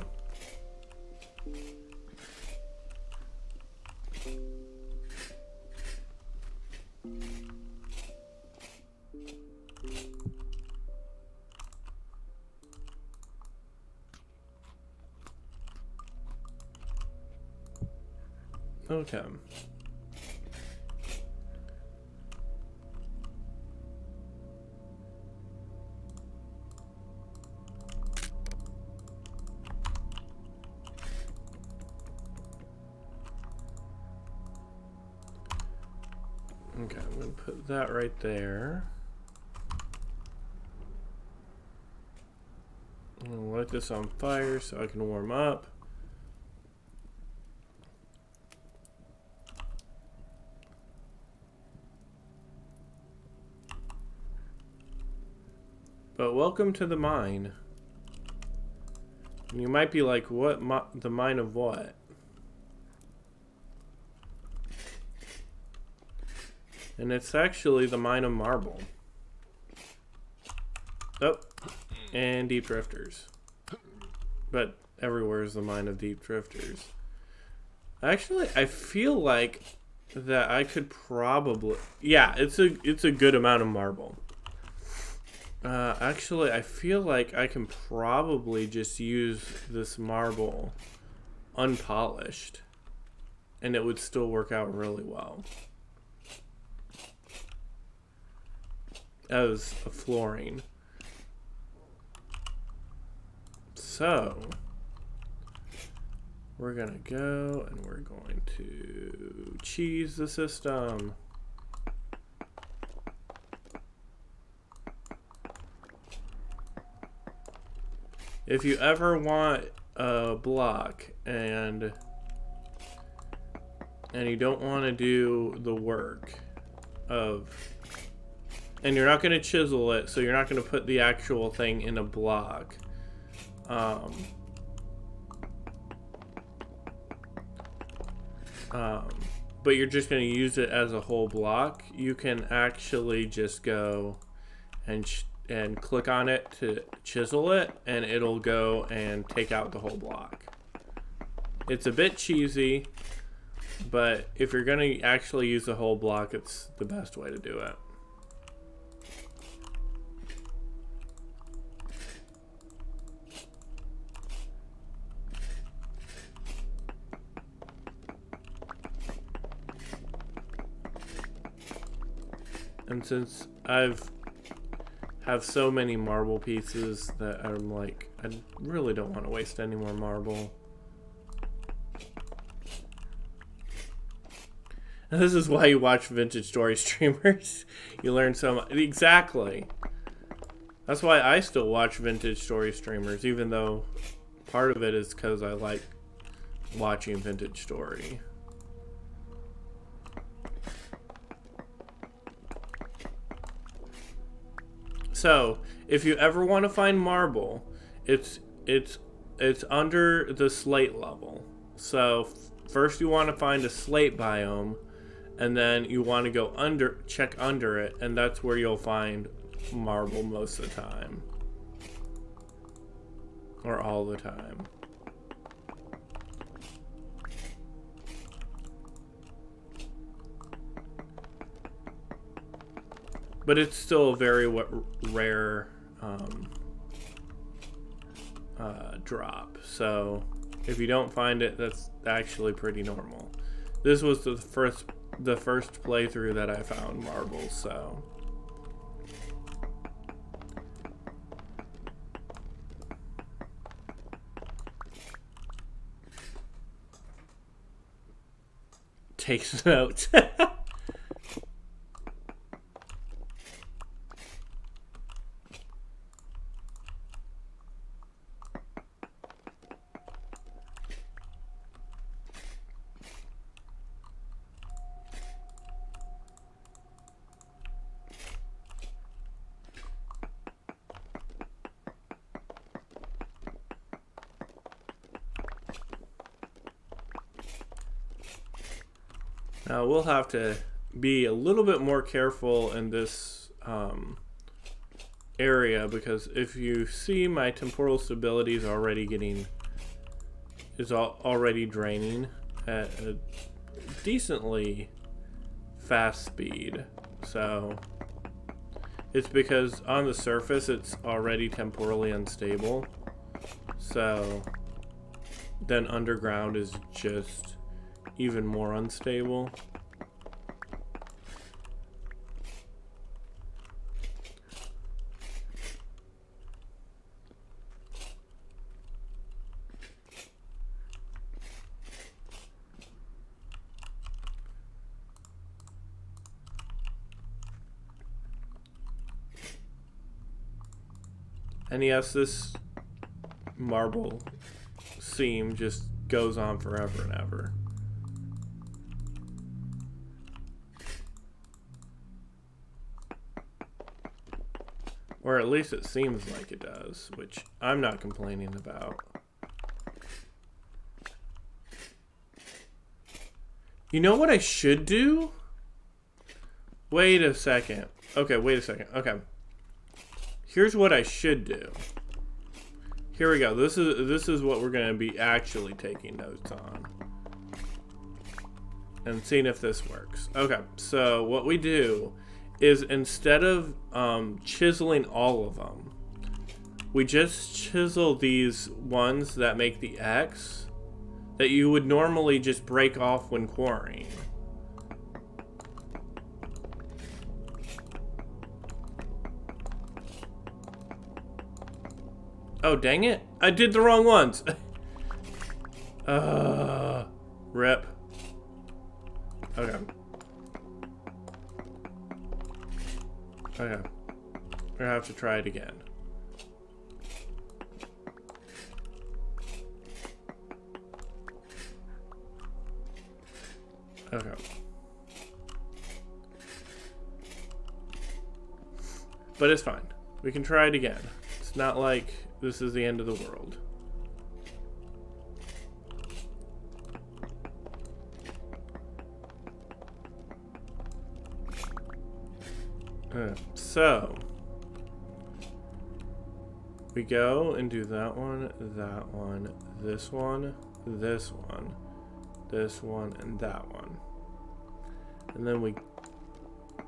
Okay. Okay, I'm going to put that right there. I'm going to light this on fire so I can warm up. But welcome to the mine. And you might be like, what? The mine of what? And it's actually the mine of marble. Oh, and deep drifters. But everywhere is the mine of deep drifters. Actually, I feel like that I could probably... Yeah, it's a good amount of marble. Actually, I feel like I can probably just use this marble unpolished, and it would still work out really well as a flooring. So, we're gonna go and we're going to cheese the system. If you ever want a block and you don't want to do the work of, and you're not going to chisel it, so you're not going to put the actual thing in a block. But you're just going to use it as a whole block, you can actually just go and click on it to chisel it, and it'll go and take out the whole block. It's a bit cheesy, but if you're going to actually use the whole block, it's the best way to do it. And since have so many marble pieces that I'm like, I really don't want to waste any more marble. And this is why you watch vintage story streamers. You learn so much. Exactly. That's why I still watch vintage story streamers, even though part of it is because I like watching vintage story. So, if you ever want to find marble, it's under the slate level. So, first you want to find a slate biome, and then you want to go check under it, and that's where you'll find marble most of the time. Or all the time. But it's still a very rare drop. So if you don't find it, that's actually pretty normal. This was the first playthrough that I found marbles, so. Takes notes. Now we'll have to be a little bit more careful in this area, because if you see, my temporal stability is already already draining at a decently fast speed. So it's because on the surface it's already temporally unstable. So then underground is just even more unstable. And yes, this marble seam just goes on forever and ever. Or at least it seems like it does, which I'm not complaining about. You know what I should do? Wait a second. Okay, wait a second. Okay. Here's what I should do. Here we go. This is what we're going to be actually taking notes on. And seeing if this works. Okay, so what we do is, instead of chiseling all of them, we just chisel these ones that make the X that you would normally just break off when quarrying. Oh, dang it. I did the wrong ones. Rip. Okay. Okay. We're gonna have to try it again. Okay. But it's fine. We can try it again. It's not like this is the end of the world. So we go and do that one, this one, this one, and that one. And then we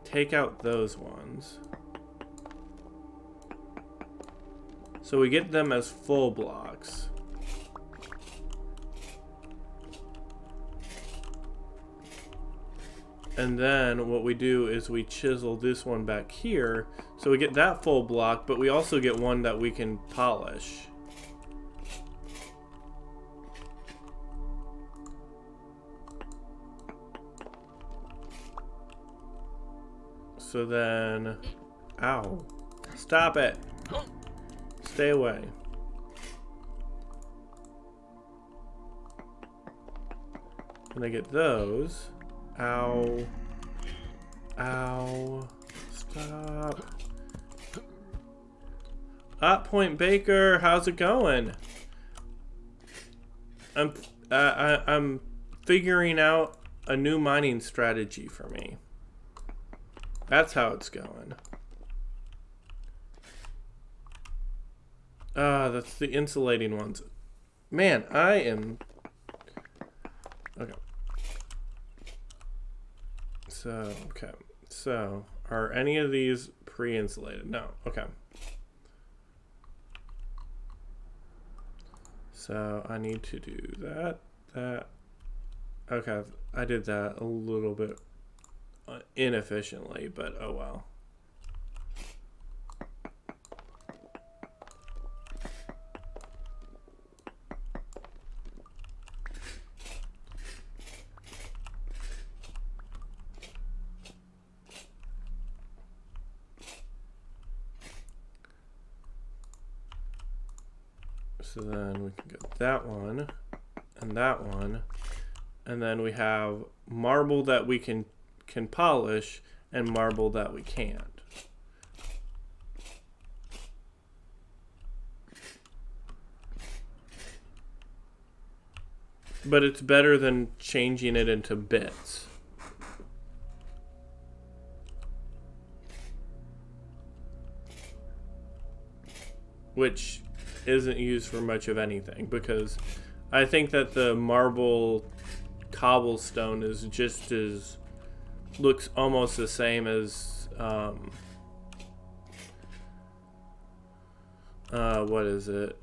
take out those ones. So we get them as full blocks. And then what we do is we chisel this one back here. So we get that full block, but we also get one that we can polish. So then, ow, stop it. Stay away. And I get those. Ow. Ow. Stop. Point Baker, how's it going? I'm figuring out a new mining strategy for me. That's how it's going. That's the insulating ones. Man, I am... Okay. So, are any of these pre-insulated? No, okay. So, I need to do that. Okay, I did that a little bit inefficiently, but oh well. So then we can get that one, and then we have marble that we can polish and marble that we can't. But it's better than changing it into bits. Which isn't used for much of anything, because I think that the marble cobblestone is just as... looks almost the same as what is it?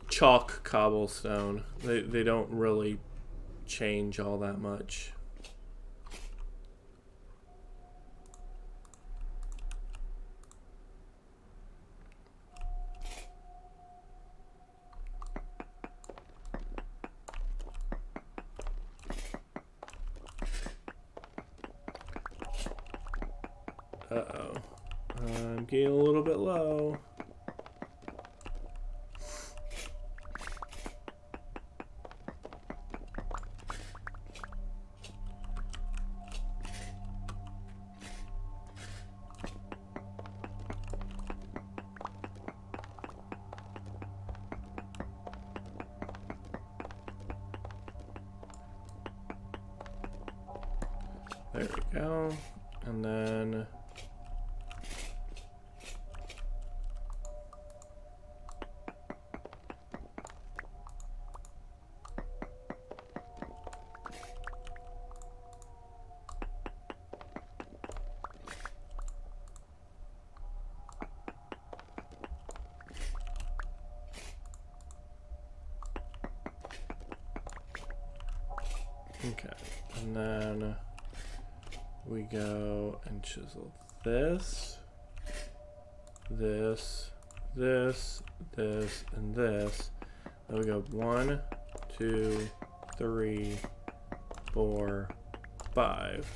Chalk cobblestone. They don't really change all that much. Uh-oh. I'm getting a little bit low. There we go. And then... okay, and then we go and chisel this, this, and this. Then we go 1, 2, 3, 4, 5.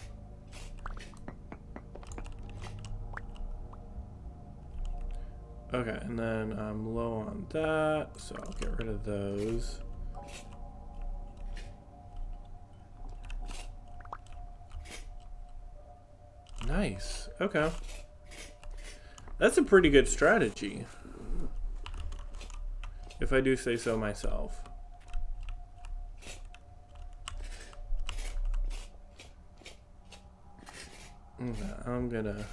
Okay, and then I'm low on that, so I'll get rid of those. Nice. Okay. That's a pretty good strategy, if I do say so myself. Okay, I'm gonna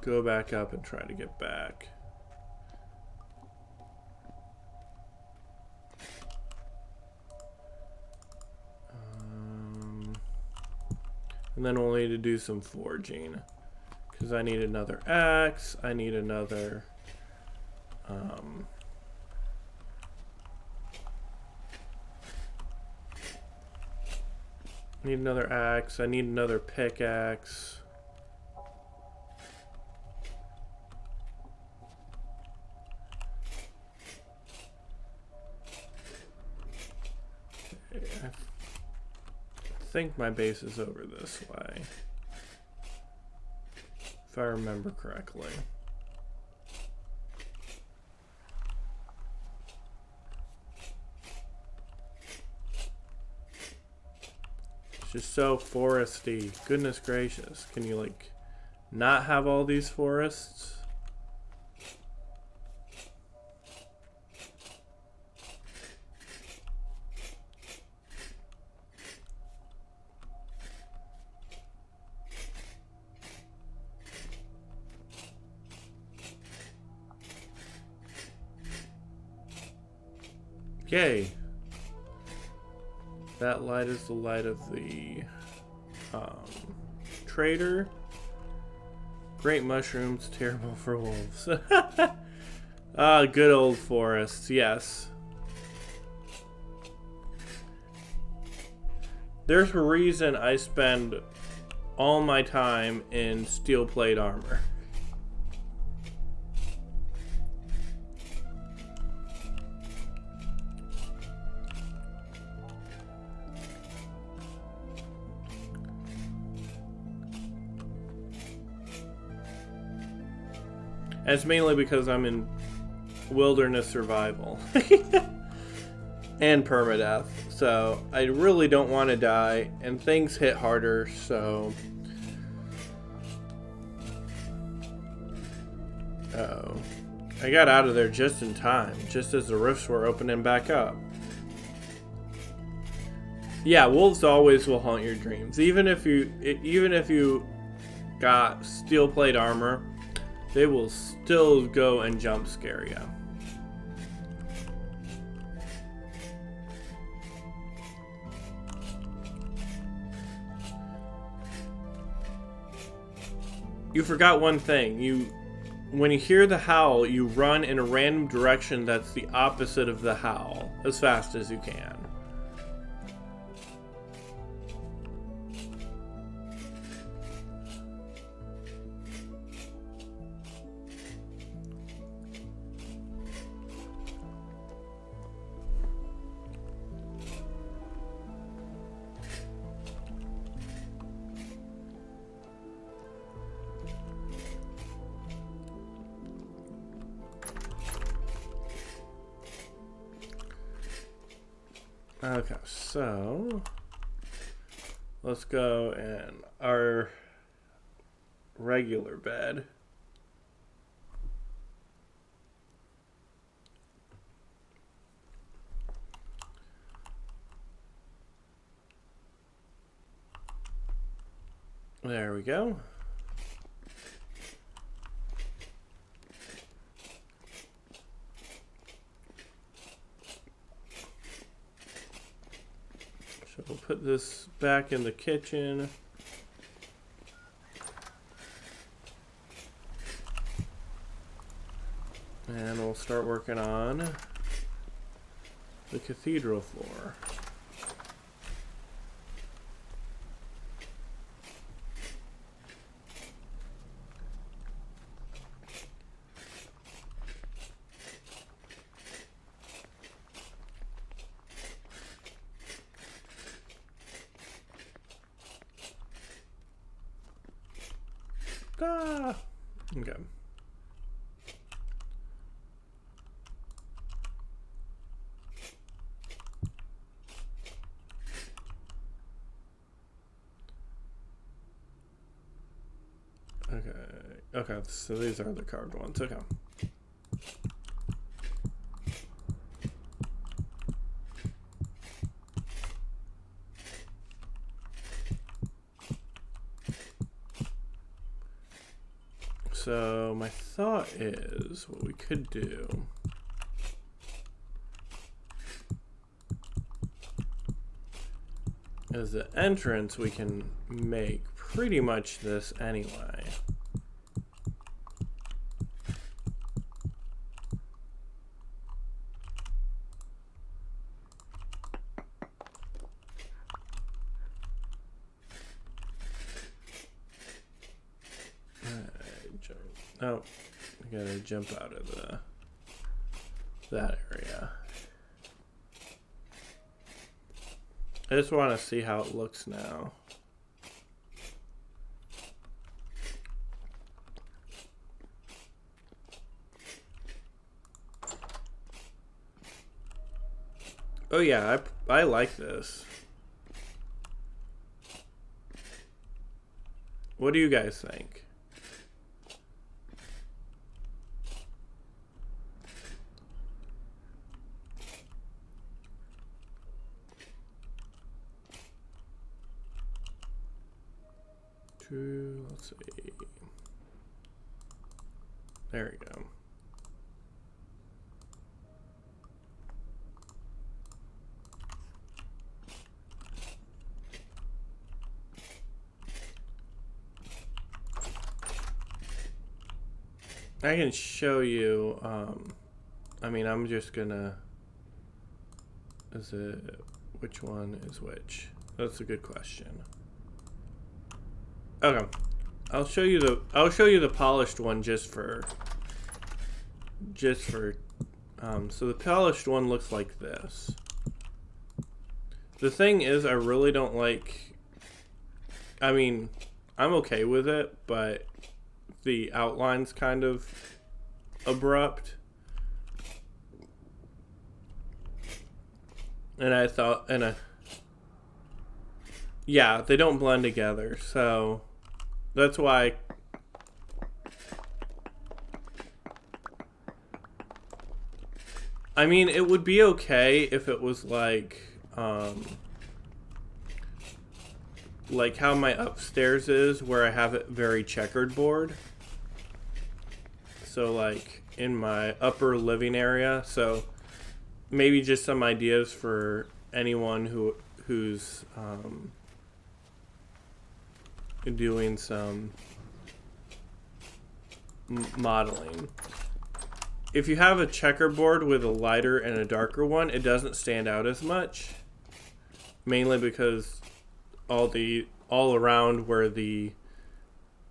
go back up and try to get back. And then we'll need to do some forging. Because I need another axe. I need another... I need another axe. I need another pickaxe. Okay, I think my base is over this way, if I remember correctly. Just so foresty. Goodness gracious. Can you, like, not have all these forests? Yay. That light is the light of the trader. Great mushrooms, terrible for wolves. Ah, good old forests, yes. There's a reason I spend all my time in steel plate armor. And it's mainly because I'm in wilderness survival and permadeath, so I really don't want to die, and things hit harder, so... Uh-oh. I got out of there just in time, just as the rifts were opening back up. Yeah, wolves always will haunt your dreams. Even if you got steel plate armor, they will still go and jump scare you. You forgot one thing. When you hear the howl, you run in a random direction that's the opposite of the howl as fast as you can. Okay, so let's go in our regular bed. There we go. We'll put this back in the kitchen. And we'll start working on the cathedral floor. Ah, okay. Okay, so these are the carved ones. Okay. So my thought is what we could do as the entrance, we can make pretty much this anyway. Oh, I gotta jump out of that area. I just want to see how it looks now. Oh yeah, I like this. What do you guys think? Let's see. There we go. I can show you, I mean, I'm just gonna, which one is which? That's a good question. Okay, I'll show you the polished one just for, so the polished one looks like this. The thing is, I really don't like, I mean, I'm okay with it, but the outline's kind of abrupt. And I thought, yeah, they don't blend together, so that's why. I mean, it would be okay if it was like how my upstairs is, where I have it very checkered board. So like in my upper living area. So maybe just some ideas for anyone who's doing some modeling. If you have a checkerboard with a lighter and a darker one, it doesn't stand out as much. Mainly because all around where the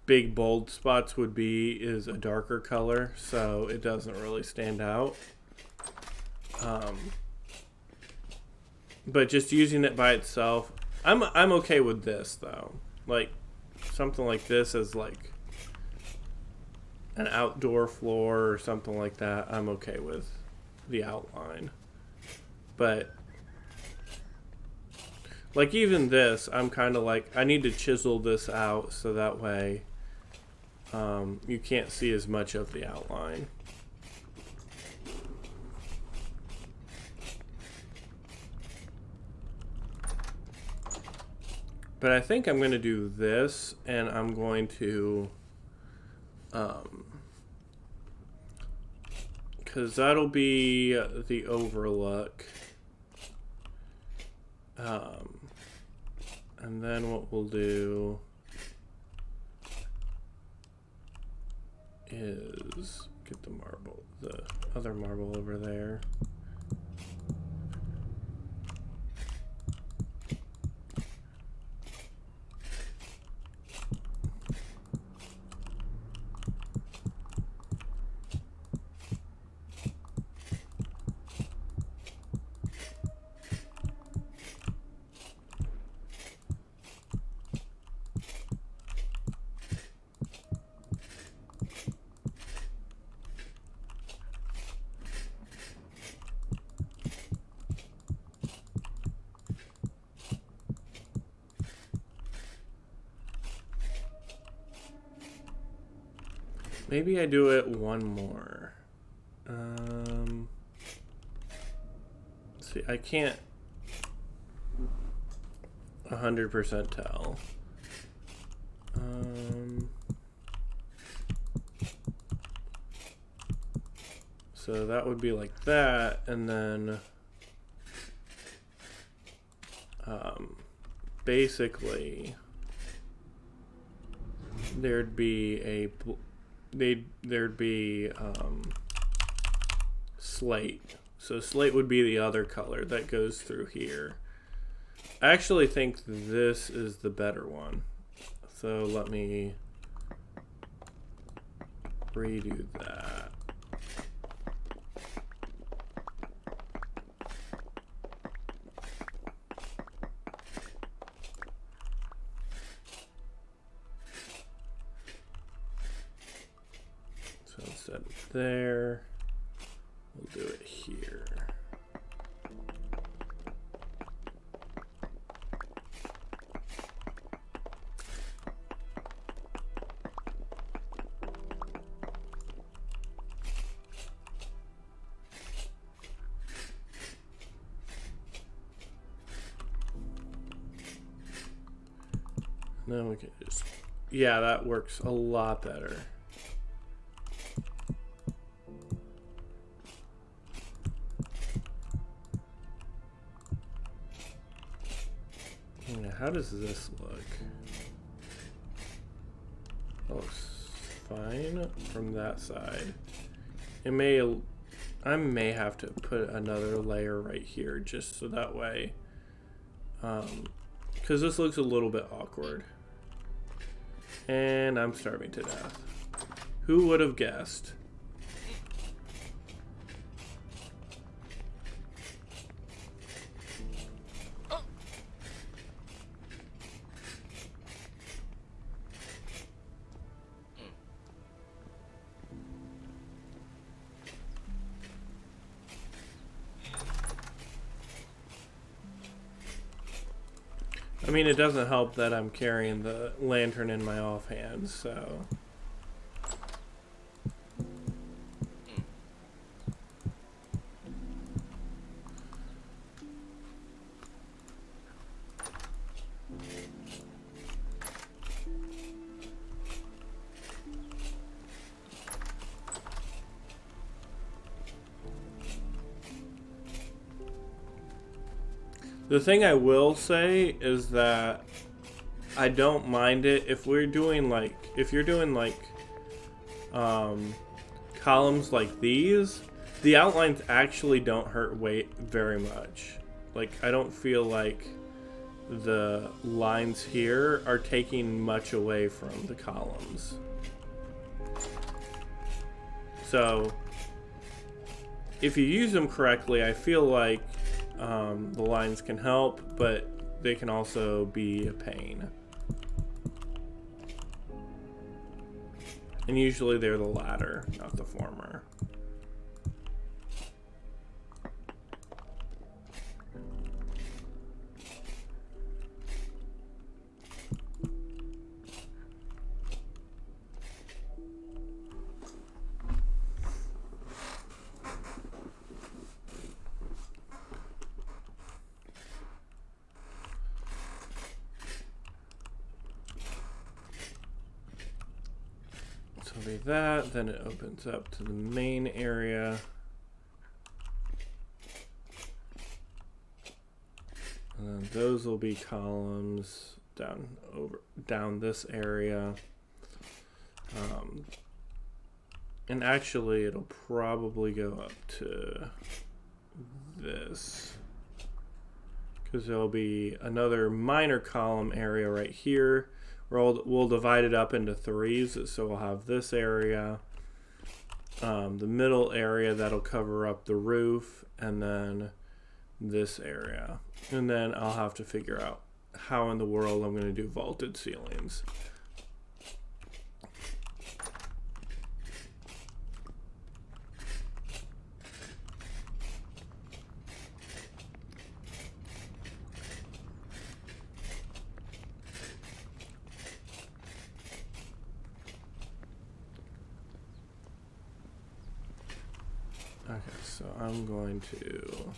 big bold spots would be is a darker color, so it doesn't really stand out. But just using it by itself, I'm okay with this though. Like something like this as like an outdoor floor or something like that, I'm okay with the outline. But like even this, I'm kind of like, I need to chisel this out so that way you can't see as much of the outline. But I think I'm going to do this, and I'm going to, because that'll be the overlook. And then what we'll do is get the marble, the other marble over there. Maybe I do it one more. See, I can't 100% tell. So that would be like that, and then basically there'd be slate. So slate would be the other color that goes through here. I actually think this is the better one. So let me redo that. So instead of there, we'll do it here. Then we can just, yeah, that works a lot better. Yeah, how does this look? That looks fine from that side. I may have to put another layer right here just so that way, because this looks a little bit awkward. And I'm starving to death. Who would have guessed? I mean, it doesn't help that I'm carrying the lantern in my offhand, so... The thing I will say is that I don't mind it if we're doing like, if you're doing like columns like these, the outlines actually don't hurt weight very much. Like, I don't feel like the lines here are taking much away from the columns. So if you use them correctly, I feel like the lines can help, but they can also be a pain. And usually they're the latter, not the former. That, then it opens up to the main area. And then those will be columns down this area. And actually it'll probably go up to this, because there'll be another minor column area right here. We'll divide it up into threes, so we'll have this area, the middle area that'll cover up the roof, and then this area. And then I'll have to figure out how in the world I'm going to do vaulted ceilings. Okay, so I'm going to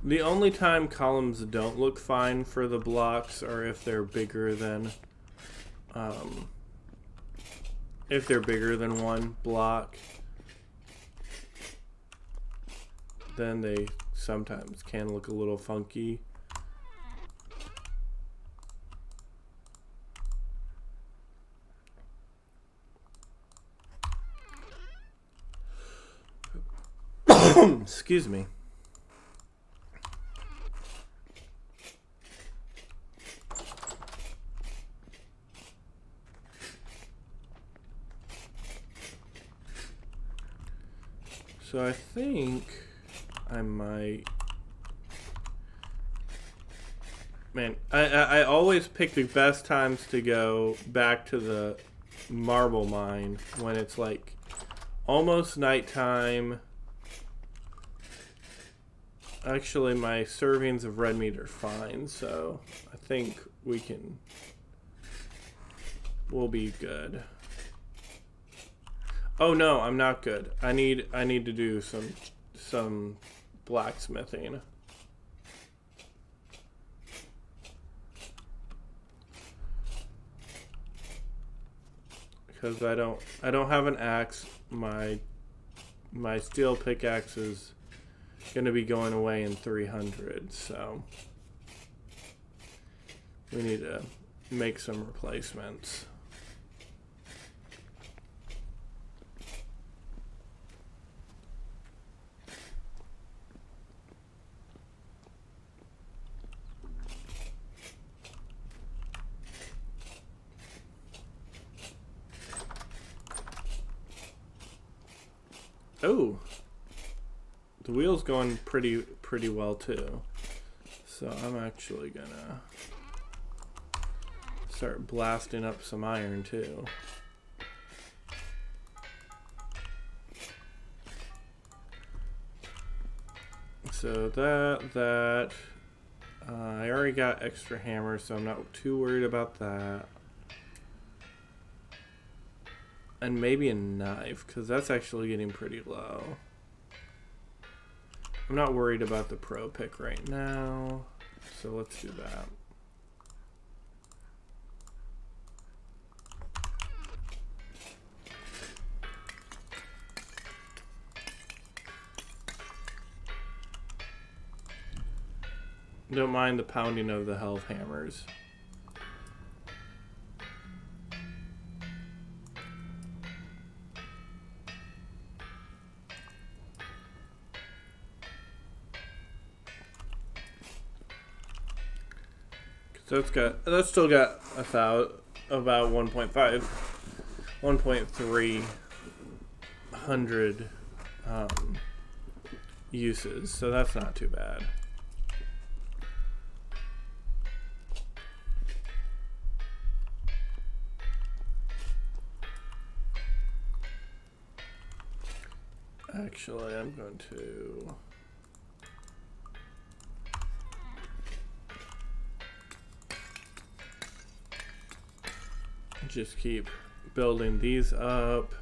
the only time columns don't look fine for the blocks are if they're bigger than if they're bigger than one block, then they sometimes can look a little funky. Excuse me. So I think I might... Man, I always pick the best times to go back to the marble mine when it's like almost nighttime. Actually, my servings of red meat are fine, so I think we'll be good. Oh no, I'm not good. I need to do some blacksmithing. Because I don't have an axe. My steel pickaxe is gonna be going away in 300, so we need to make some replacements. Oh, the wheel's going pretty well too. So I'm actually gonna start blasting up some iron too. So that I already got extra hammers, so I'm not too worried about that. And maybe a knife, because that's actually getting pretty low. I'm not worried about the pro pick right now, so let's do that. Don't mind the pounding of the health hammers. So that's still got about 1.3 hundred uses, so that's not too bad. Actually, I'm going to just keep building these up.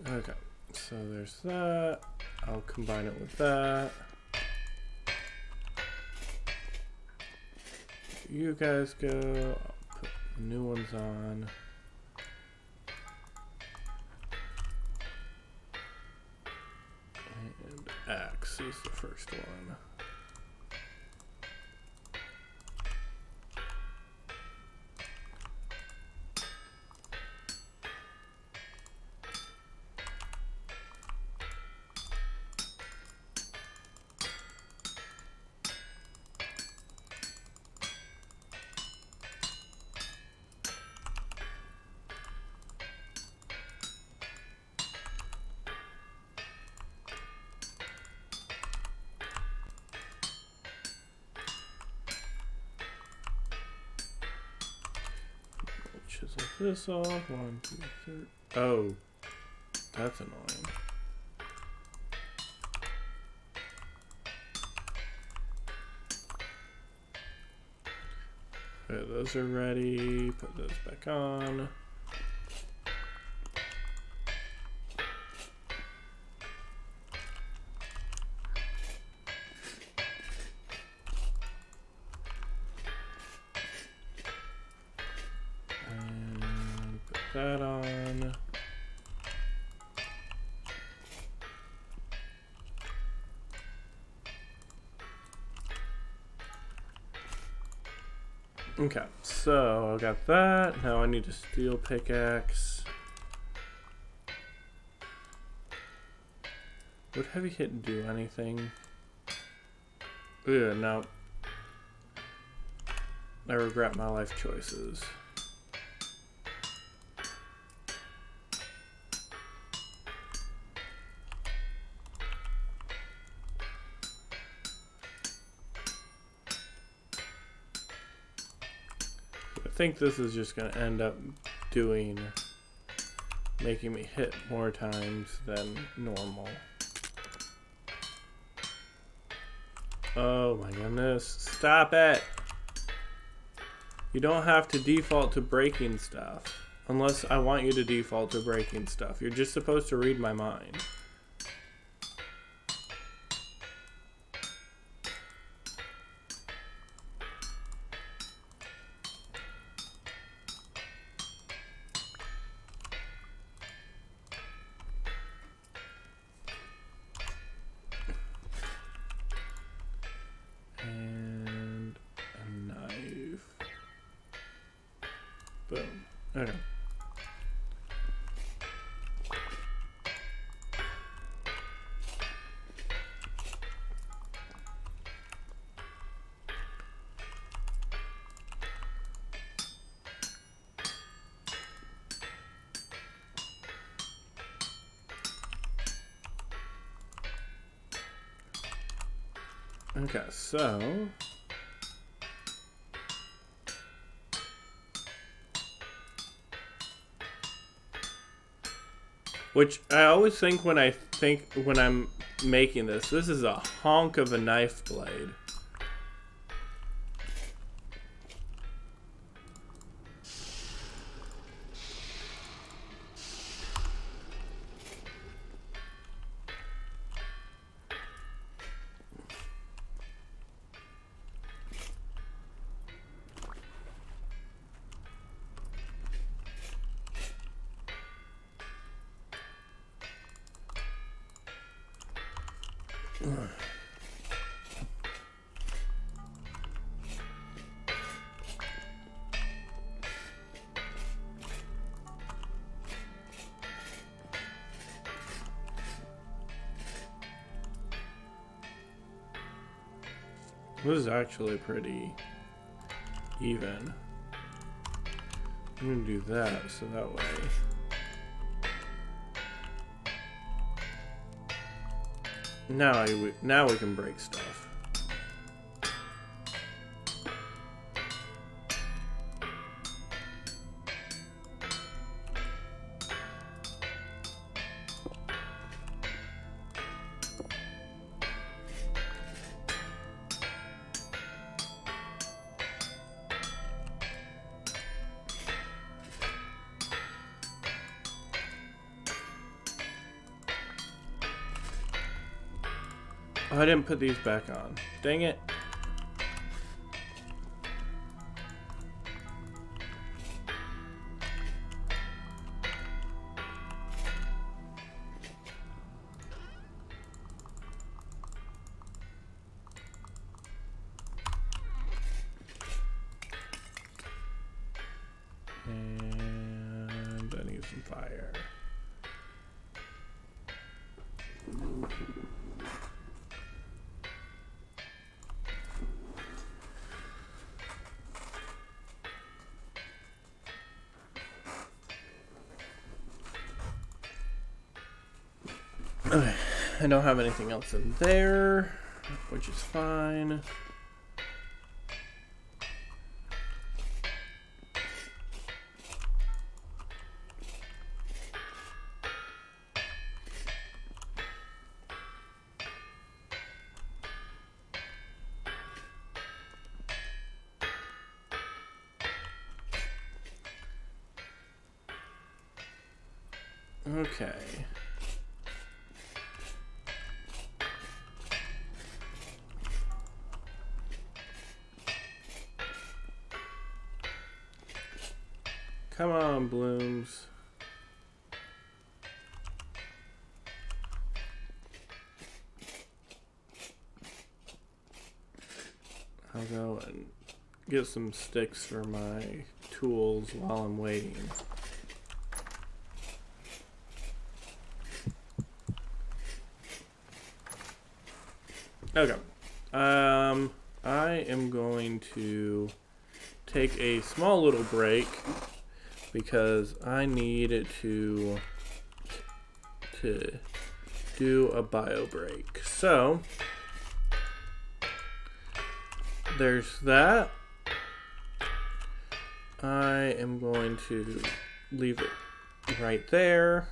Okay, so there's that. I'll combine it with that. You guys go. I'll put the new ones on. And axe is the first one. this off. 1, 2, 3. Oh, that's annoying. Okay, those are ready. Put those back on. That on. Okay, so I got that. Now I need a steel pickaxe. Would heavy hit do anything? Ugh, no. I regret my life choices. I think this is just going to end up making me hit more times than normal. Oh my goodness, stop it! You don't have to default to breaking stuff, unless I want you to default to breaking stuff. You're just supposed to read my mind. Boom. Okay. Okay, so which I always think when I'm making this is a honk of a knife blade. This is actually pretty even. I'm gonna do that so that way. Now we can break stuff. Oh, I didn't put these back on. Dang it. And I need some fire. Okay, I don't have anything else in there, which is fine. Okay. Come on, blooms. I'll go and get some sticks for my tools while I'm waiting. Okay. I am going to take a small little break because I need to do a bio break. So there's that. I am going to leave it right there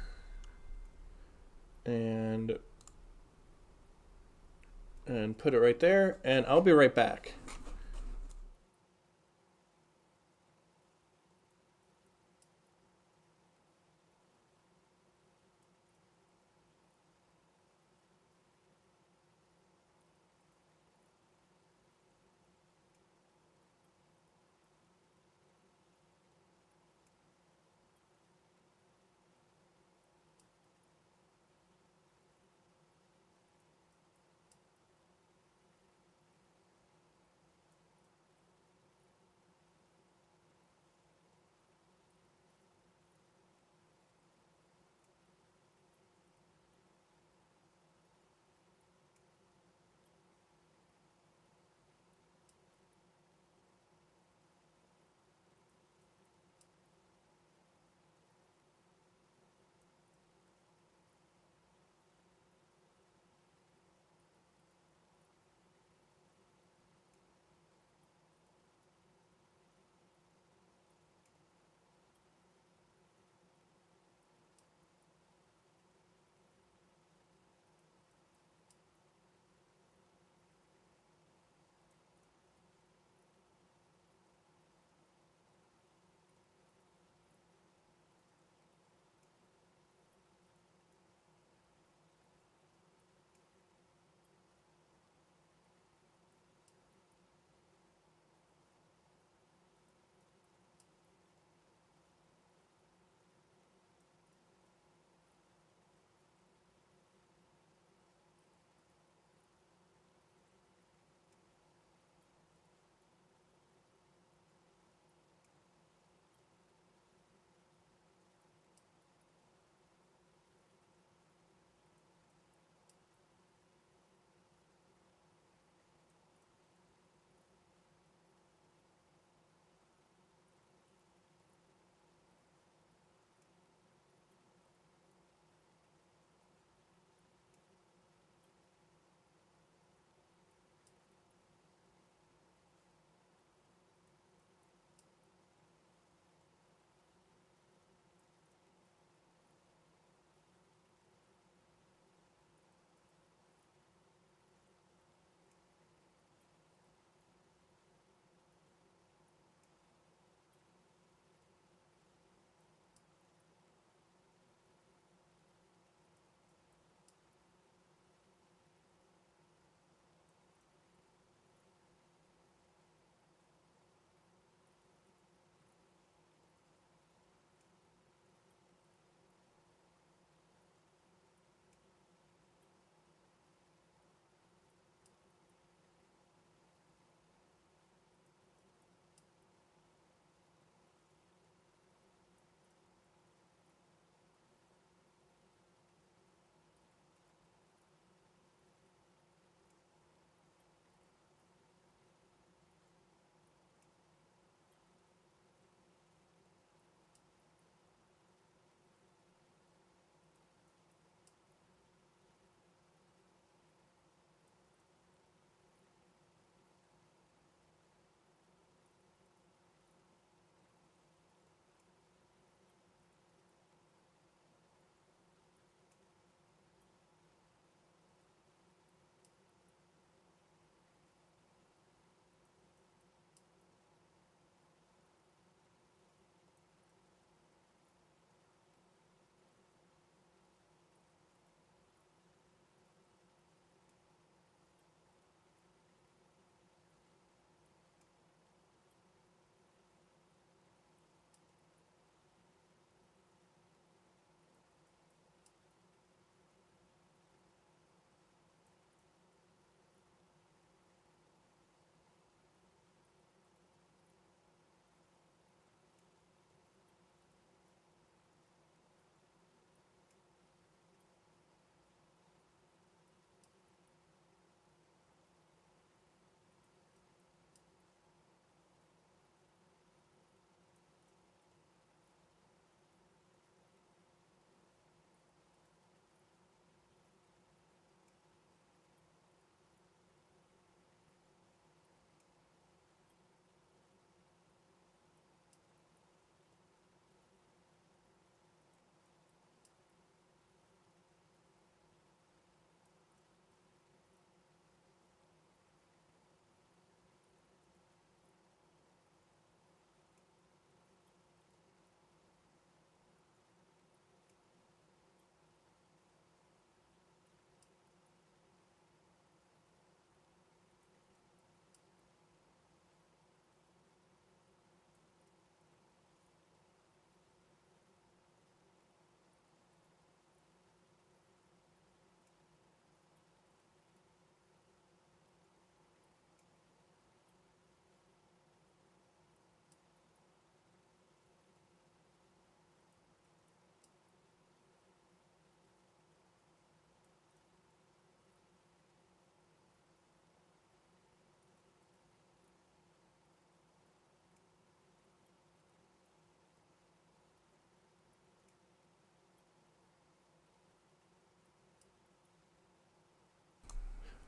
and put it right there, and I'll be right back.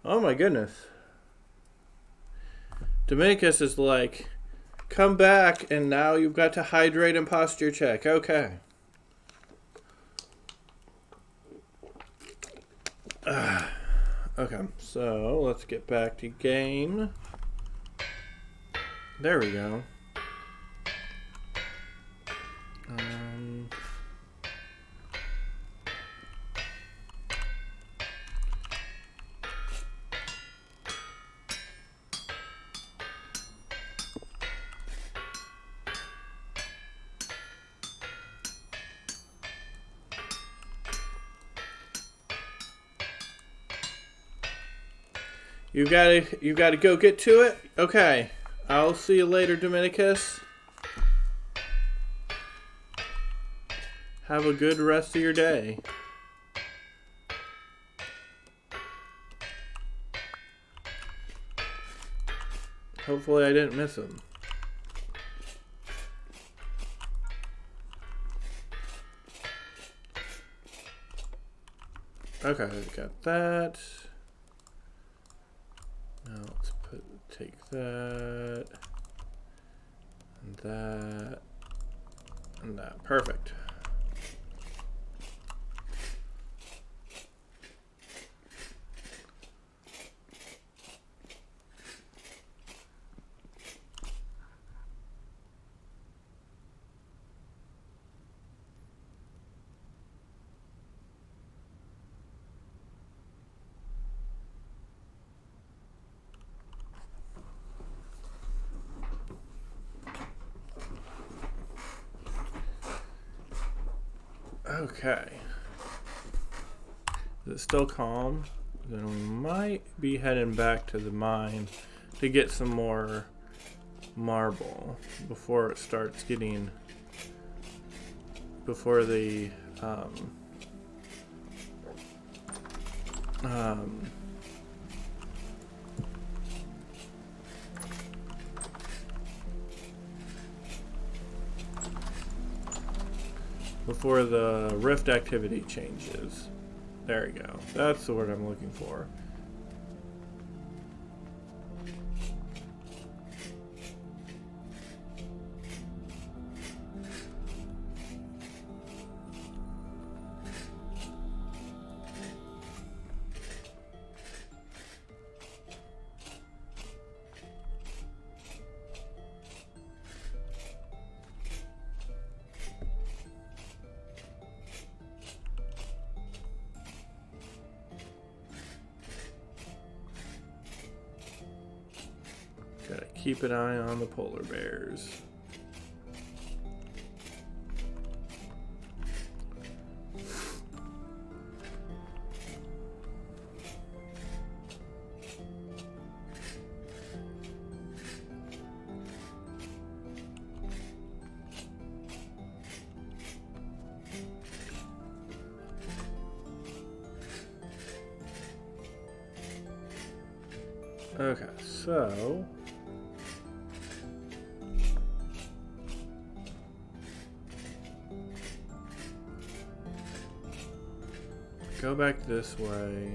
Oh my goodness. Dominicus is like, come back, and now you've got to hydrate and posture check. Okay. Okay, so let's get back to game. There we go. You gotta go get to it? Okay. I'll see you later, Dominicus. Have a good rest of your day. Hopefully I didn't miss him. Okay, got that. Now let's take that, and that, and that. Perfect. Okay. Is it still calm? Then we might be heading back to the mine to get some more marble before it starts getting... Before the... before the rift activity changes. There we go. That's the word I'm looking for. Gotta keep an eye on the polar bears. Okay, so go back this way.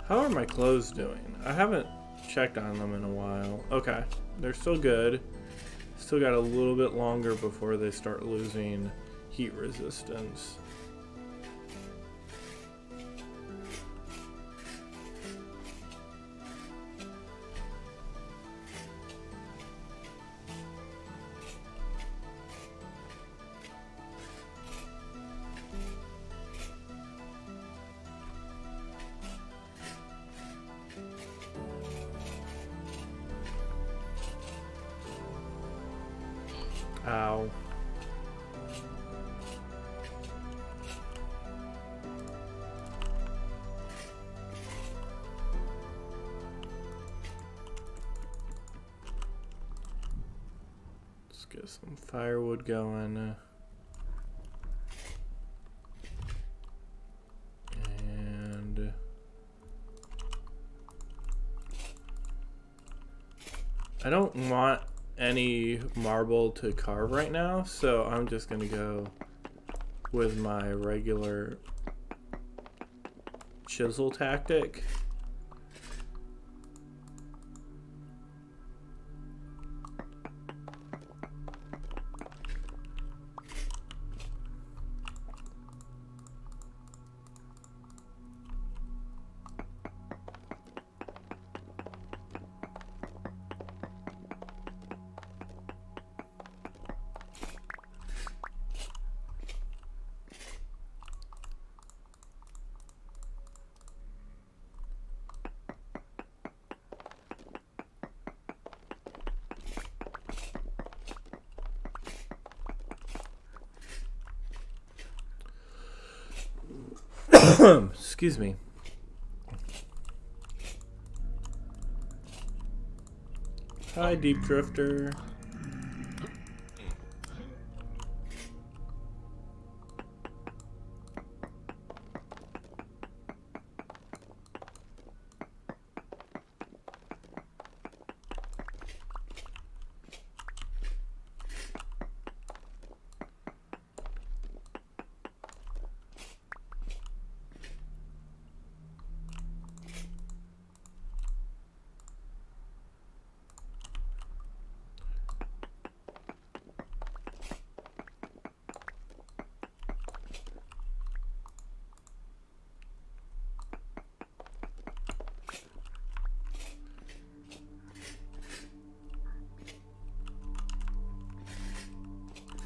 How are my clothes doing? I haven't checked on them in a while. Okay, they're still good. Still got a little bit longer before they start losing heat resistance. Ow. Let's get some firewood going. And I don't want any marble to carve right now, so I'm just gonna go with my regular chisel tactic. Excuse me. Hi, Deep Drifter.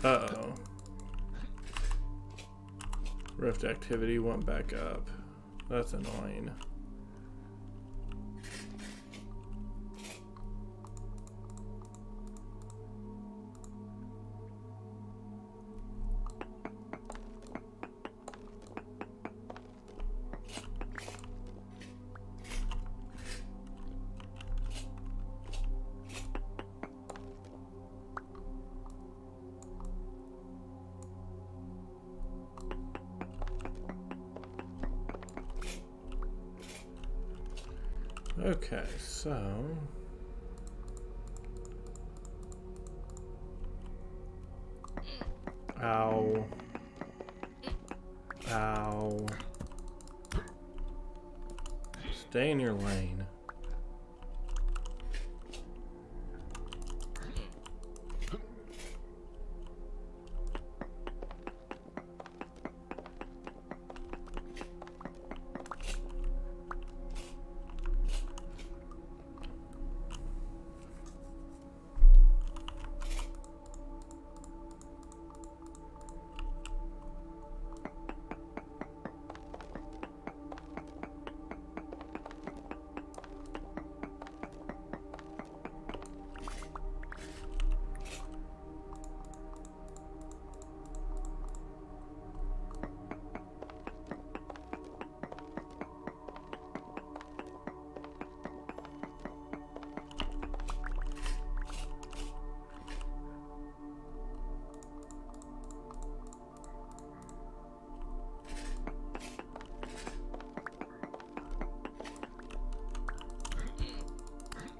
Uh-oh. Rift activity went back up. That's annoying. Okay, so ow. Ow. Stay in your lane.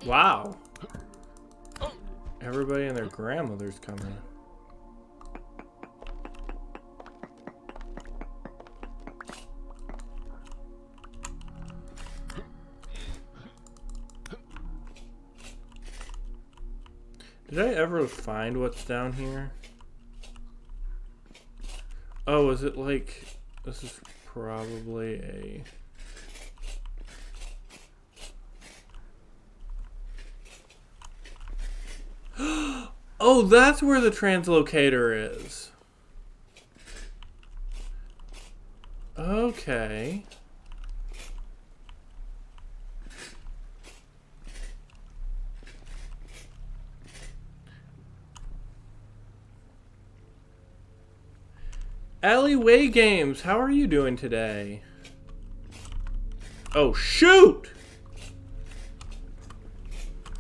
Wow. Everybody and their grandmother's coming. Did I ever find what's down here? Oh, is it like... This is probably a... Oh, that's where the translocator is. Okay. Alleyway Games, how are you doing today? Oh, shoot!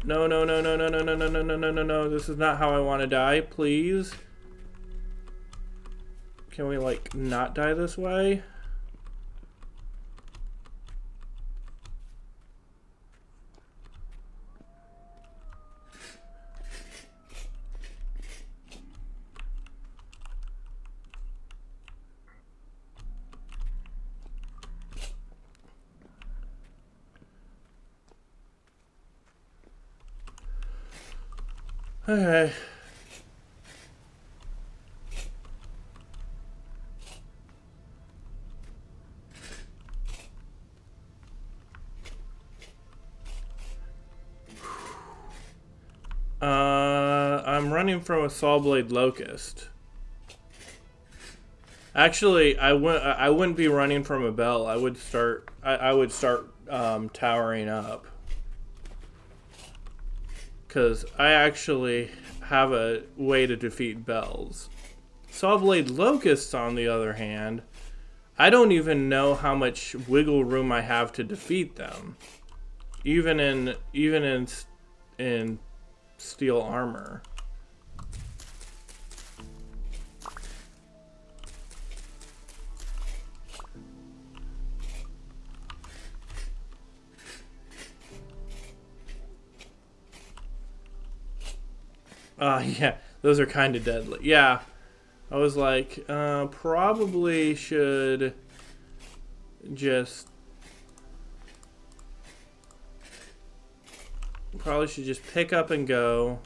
No, no, no, no, no, no, no, no, no, no, no, no, no. This is not how I want to die, please. Can we, like, not die this way? Okay. I'm running from a Sawblade Locust. Actually, I wouldn't be running from a bell. I would start towering up. Because I actually have a way to defeat bells. Sawblade Locusts, on the other hand, I don't even know how much wiggle room I have to defeat them. Even in steel armor. Yeah, those are kind of deadly. Yeah, I was like, probably should just pick up and go.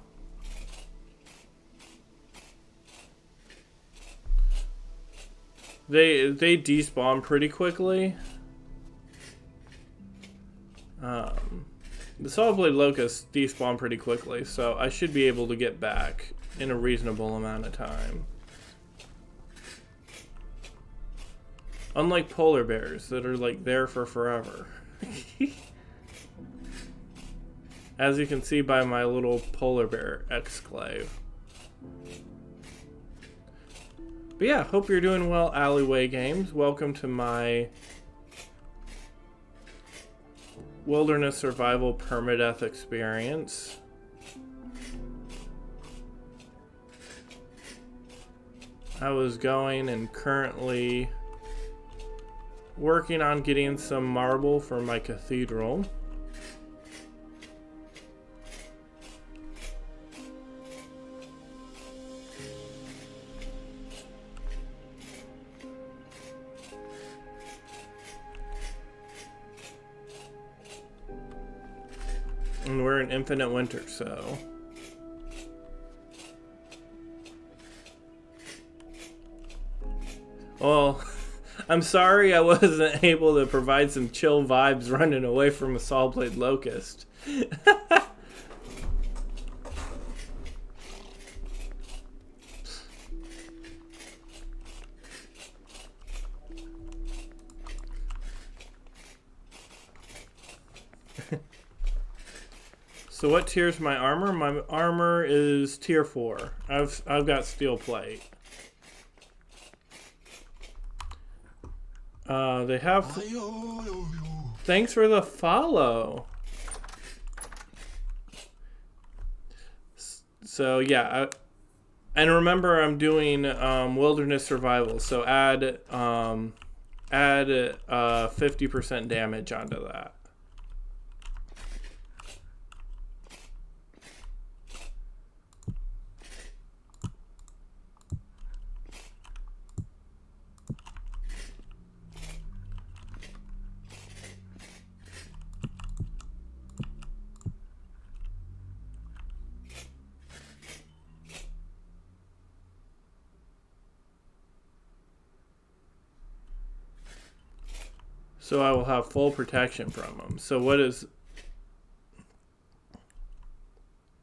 They despawn pretty quickly. The Sawblade Locusts despawn pretty quickly, so I should be able to get back in a reasonable amount of time. Unlike polar bears that are like there for forever. As you can see by my little polar bear exclave. But yeah, hope you're doing well, Alleyway Games. Welcome to my Wilderness Survival Permadeath experience. I was going and currently working on getting some marble for my cathedral. And we're in infinite winter, so... Well, I'm sorry I wasn't able to provide some chill vibes running away from a Sawblade Locust. So what tier's my armor? My armor is tier 4. I've got steel plate. They have... Thanks for the follow. So yeah, and remember I'm doing wilderness survival. So add 50% damage onto that. So I will have full protection from them. So what is...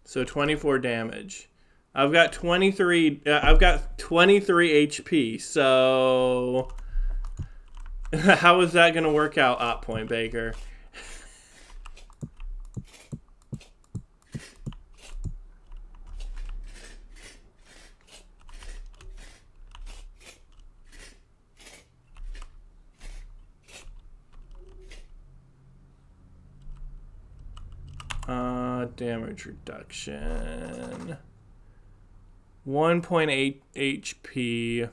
So 24 damage. I've got 23 HP. So how is that going to work out, Op Point Baker? damage reduction. 1.8 HP.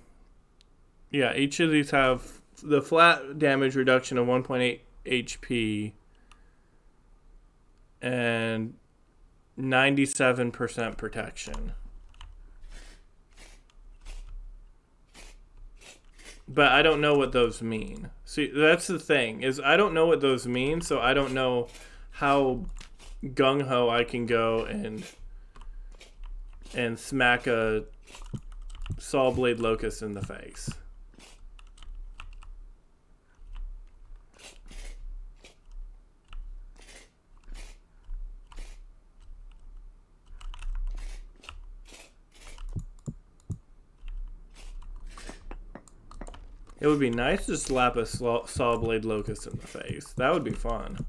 Yeah, each of these have the flat damage reduction of 1.8 HP and 97% protection. But I don't know what those mean. See, that's the thing, is I don't know what those mean, so I don't know how gung-ho I can go and smack a saw blade locust in the face. It would be nice to slap a saw blade locust in the face. That would be fun.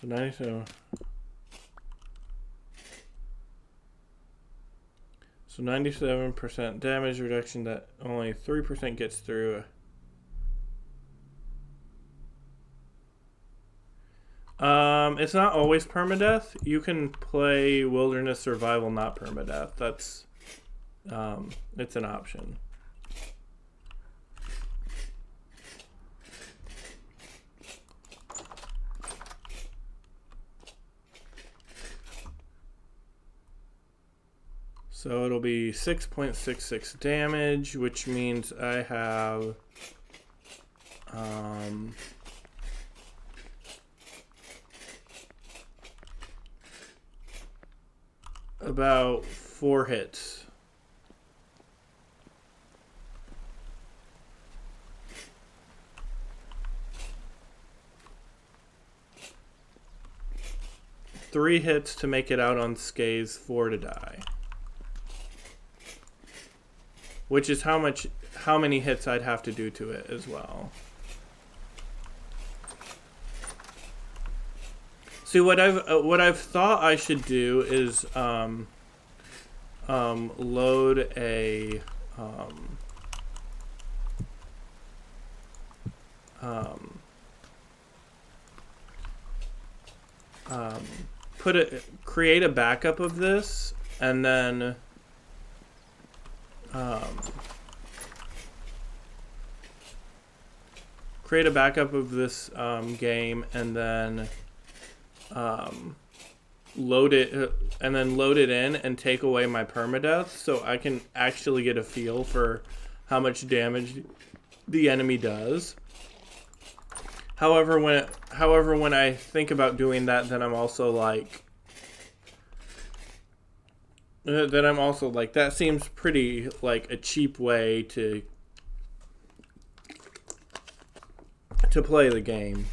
So 97. So 97% damage reduction that only 3% gets through. It's not always permadeath. You can play wilderness survival, not permadeath. That's it's an option. So it'll be 6.66 damage, which means I have about 4 hits. Three hits to make it out on Skaze, 4 to die. Which is how many hits I'd have to do to it as well. See, what I've thought I should do is load a create a backup of this, and then create a backup of this game, and then load it in and take away my permadeath, so I can actually get a feel for how much damage the enemy does. However, when I think about doing that, then I'm also like, that seems pretty like a cheap way to play the game.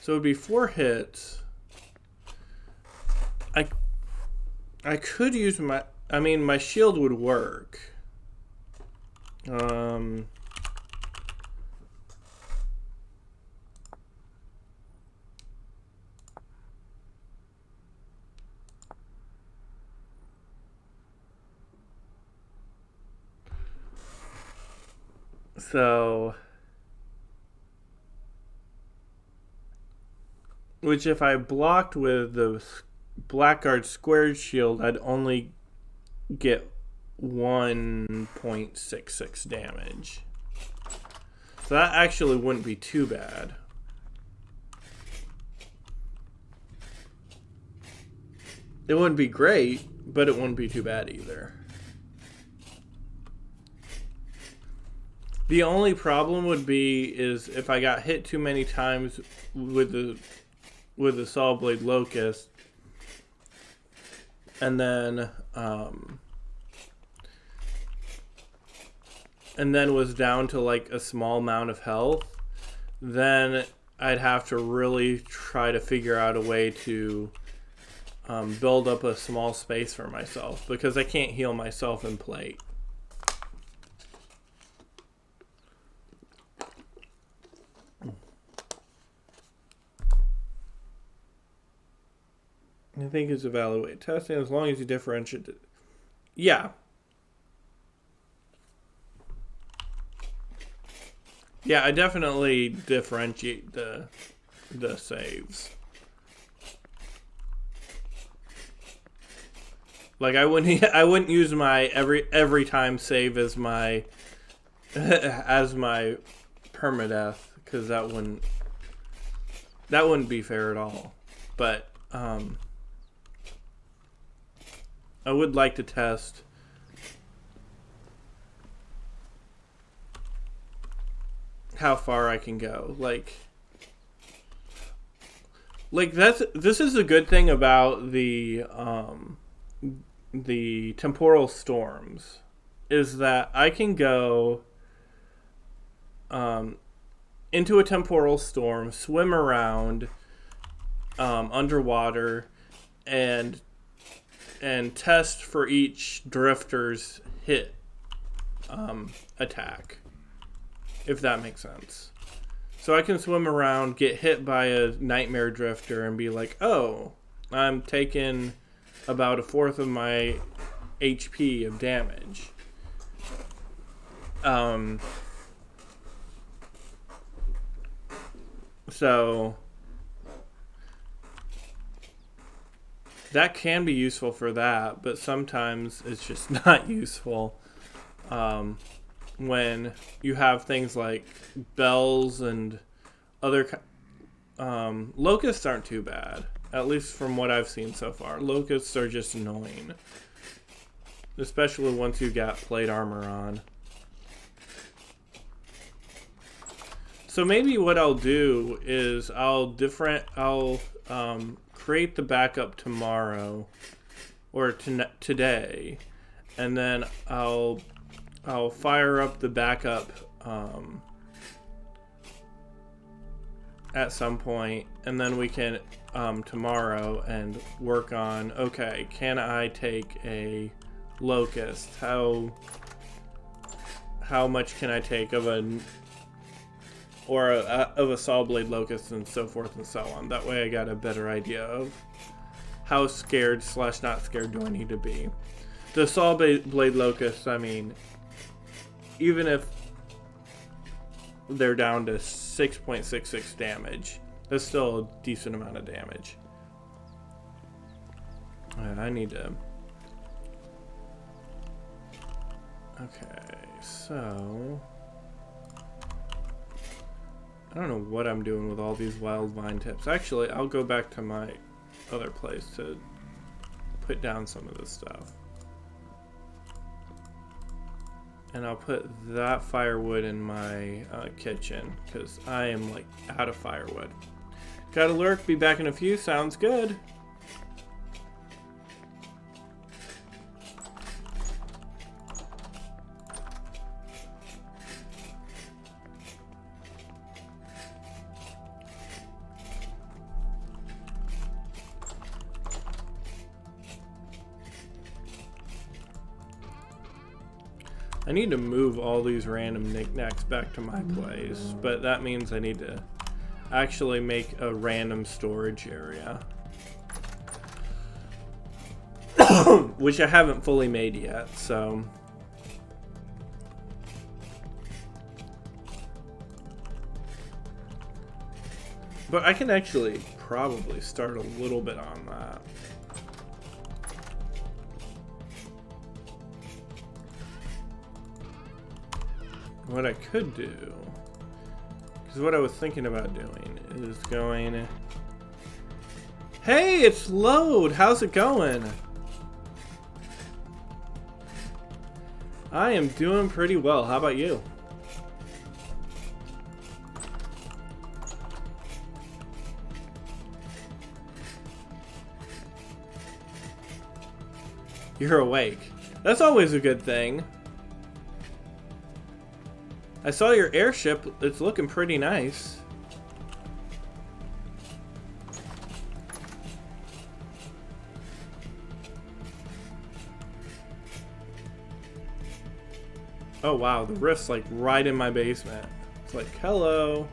So it would be 4 hits. I could use my shield would work. So, which if I blocked with the Blackguard squared shield, I'd only get 1.66 damage. So that actually wouldn't be too bad. It wouldn't be great, but it wouldn't be too bad either. The only problem would be is if I got hit too many times with the saw blade locust, and then was down to like a small amount of health, then I'd have to really try to figure out a way to build up a small space for myself because I can't heal myself in plate. I think it's evaluate testing as long as you differentiate it. Yeah. Yeah, I definitely differentiate the saves. Like I wouldn't use my every time save as my permadeath because that wouldn't be fair at all. But I would like to test how far I can go. Like this is the good thing about the temporal storms is that I can go into a temporal storm, swim around underwater, and test for each drifter's hit attack, if that makes sense. So I can swim around, get hit by a nightmare drifter, and be like, oh, I'm taking about 1/4 of my HP of damage. So that can be useful for that, but sometimes it's just not useful when you have things like bells and other locusts aren't too bad, at least from what I've seen so far. Locusts are just annoying, especially once you got plate armor on. So maybe what I'll do is I'll create the backup tomorrow or today, and then I'll fire up the backup at some point, and then we can tomorrow and work on, okay, can I take a locust? How much can I take of a saw blade locust, and so forth and so on. That way I got a better idea of how scared / not scared do I need to be. The saw blade locusts, I mean, even if they're down to 6.66 damage, that's still a decent amount of damage. I need to... Okay, so... I don't know what I'm doing with all these wild vine tips. Actually, I'll go back to my other place to put down some of this stuff. And I'll put that firewood in my kitchen, because I am, like, out of firewood. Gotta lurk, be back in a few, sounds good. I need to move all these random knickknacks back to my place, but that means I need to actually make a random storage area. Which I haven't fully made yet, so... But I can actually probably start a little bit on that. What I could do, because what I was thinking about doing is going... Hey, it's Load! How's it going? I am doing pretty well. How about you? You're awake. That's always a good thing. I saw your airship. It's looking pretty nice. Oh wow, the rift's like right in my basement. It's like, hello.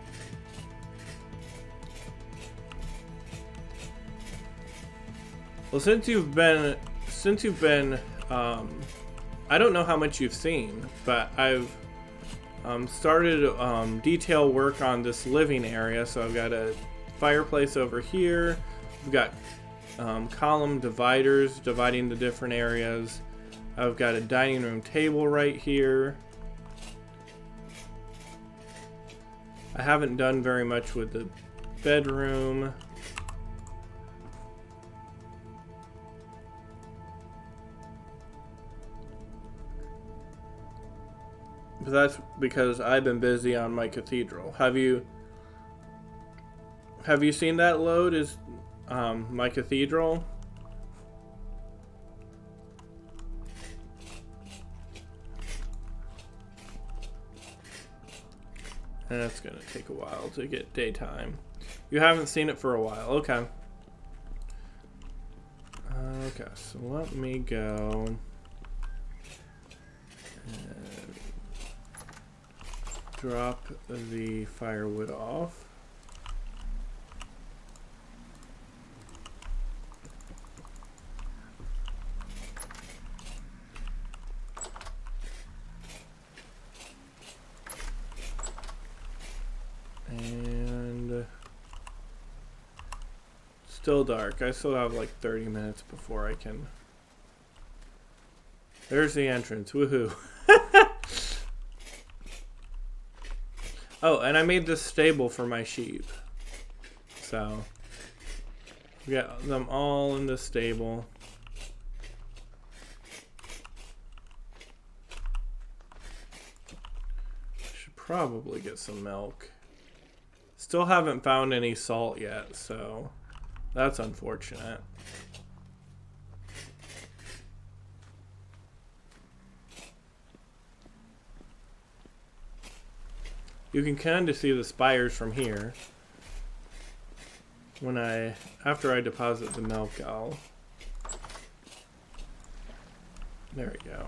Well, since you've been, I don't know how much you've seen, but I've started detail work on this living area. So I've got a fireplace over here. We've got column dividers dividing the different areas. I've got a dining room table right here. I haven't done very much with the bedroom. But that's because I've been busy on my cathedral. Have you seen that load? Is my cathedral? And it's gonna take a while to get daytime. You haven't seen it for a while. Okay. Okay, so let me go and drop the firewood off. And still dark. I still have like 30 minutes before I can. There's the entrance. Woohoo. Oh, and I made this stable for my sheep. So we got them all in the stable. Should probably get some milk. Still haven't found any salt yet, so that's unfortunate. You can kind of see the spires from here. After I deposit the milk, there we go.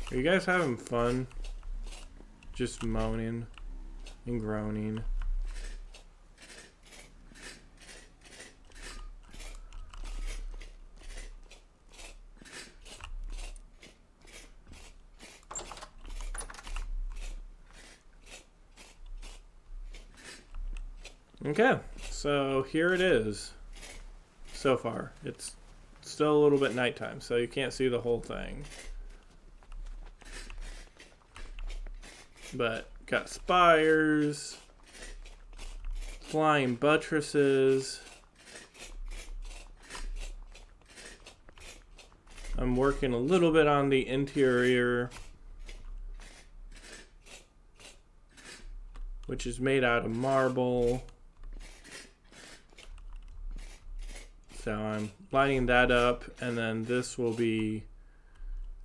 Are you guys having fun? Just moaning and groaning. Okay, so here it is. So far, it's still a little bit nighttime, so you can't see the whole thing. But got spires, flying buttresses. I'm working a little bit on the interior, which is made out of marble. So I'm lining that up, and then this will be,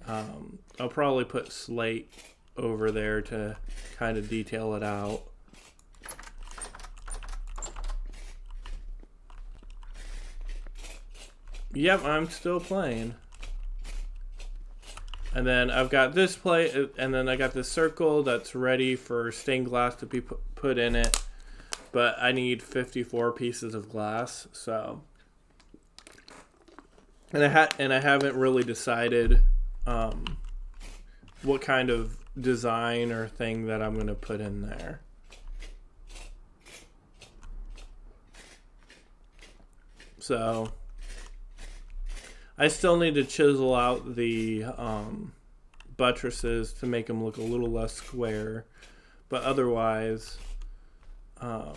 I'll probably put slate over there to kind of detail it out. Yep, I'm still playing. And then I've got this plate, and then I got this circle that's ready for stained glass to be put in it. But I need 54 pieces of glass, so. And I haven't really decided what kind of design or thing that I'm going to put in there. So I still need to chisel out the buttresses to make them look a little less square, but otherwise I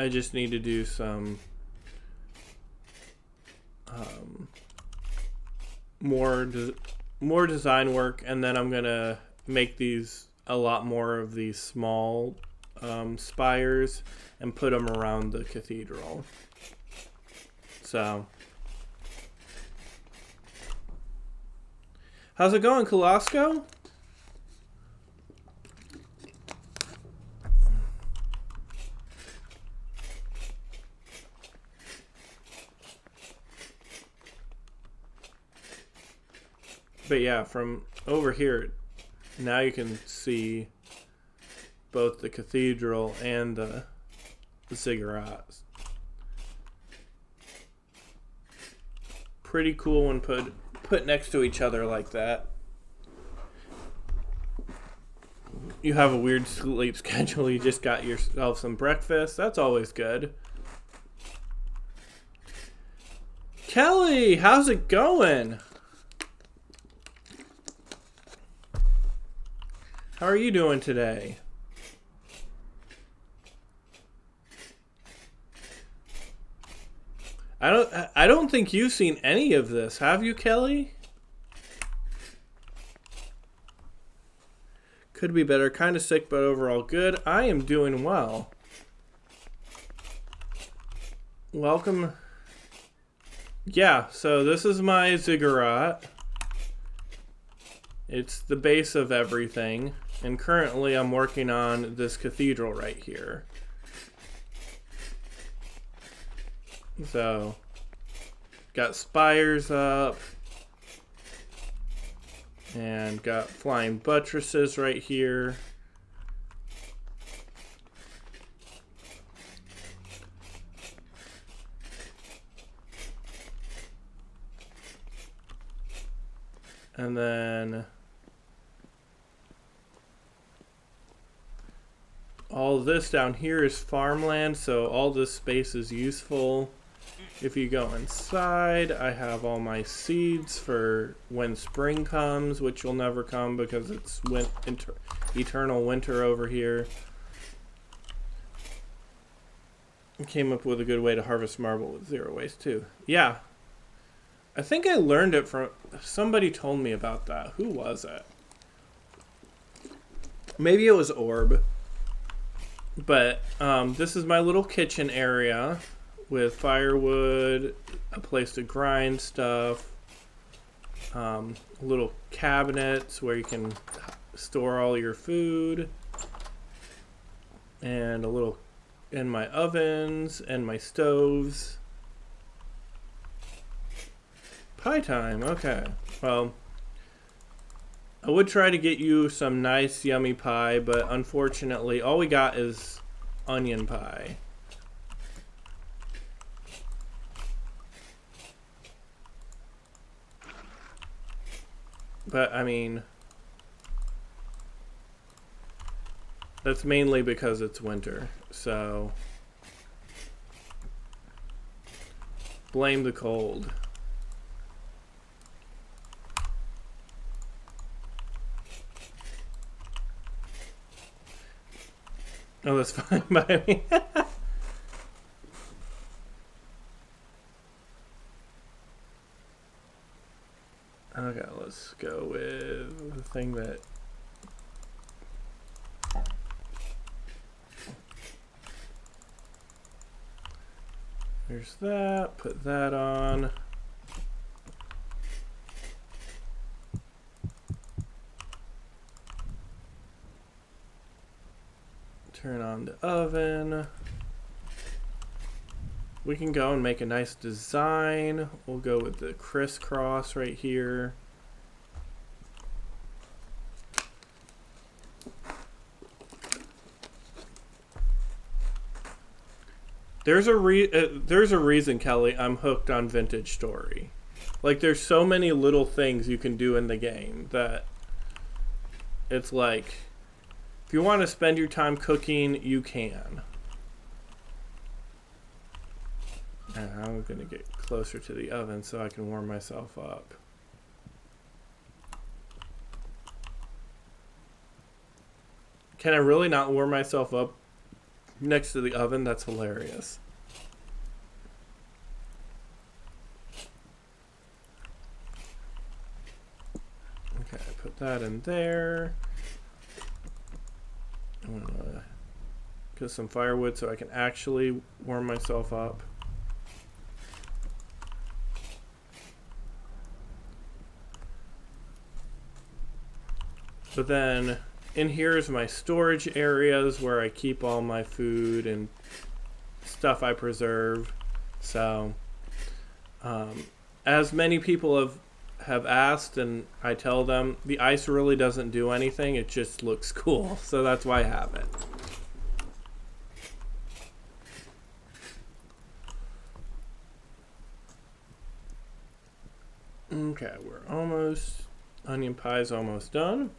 just need to do some more design work, and then I'm gonna make these a lot more of these small spires and put them around the cathedral. So how's it going, Kolosko? But yeah, from over here, now you can see both the cathedral and the ziggurats. Pretty cool when put next to each other like that. You have a weird sleep schedule. You just got yourself some breakfast. That's always good. Kelly, how's it going? How are you doing today? I don't think you've seen any of this, have you, Kelly? Could be better. Kind of sick, but overall good. I am doing well. Welcome. Yeah, so this is my ziggurat. It's the base of everything. And currently I'm working on this cathedral right here. So, got spires up. And got flying buttresses right here. And then all this down here is farmland, so all this space is useful. If you go inside, I have all my seeds for when spring comes, which will never come because it's eternal winter over here. I came up with a good way to harvest marble with 0 waste too. Yeah. I think I learned it from... Somebody told me about that. Who was it? Maybe it was Orb. But this is my little kitchen area with firewood, a place to grind stuff, little cabinets where you can store all your food, and and my ovens and my stoves. Pie time, okay. Well, I would try to get you some nice yummy pie, but unfortunately all we got is onion pie. But I mean, that's mainly because it's winter, so blame the cold. Oh, that's fine by me. Okay, let's go with the thing that... There's that. Put that on. Turn on the oven. We can go and make a nice design. We'll go with the crisscross right here. There's a reason, Kelly, I'm hooked on Vintage Story. Like, there's so many little things you can do in the game that it's like, if you want to spend your time cooking, you can. And I'm going to get closer to the oven so I can warm myself up. Can I really not warm myself up next to the oven? That's hilarious. Okay, put that in there. I'm gonna get some firewood so I can actually warm myself up. But then in here is my storage areas where I keep all my food and stuff I preserve. So as many people have have asked, and I tell them the ice really doesn't do anything, it just looks cool, so that's why I have it. Okay, we're almost, onion pie's almost done.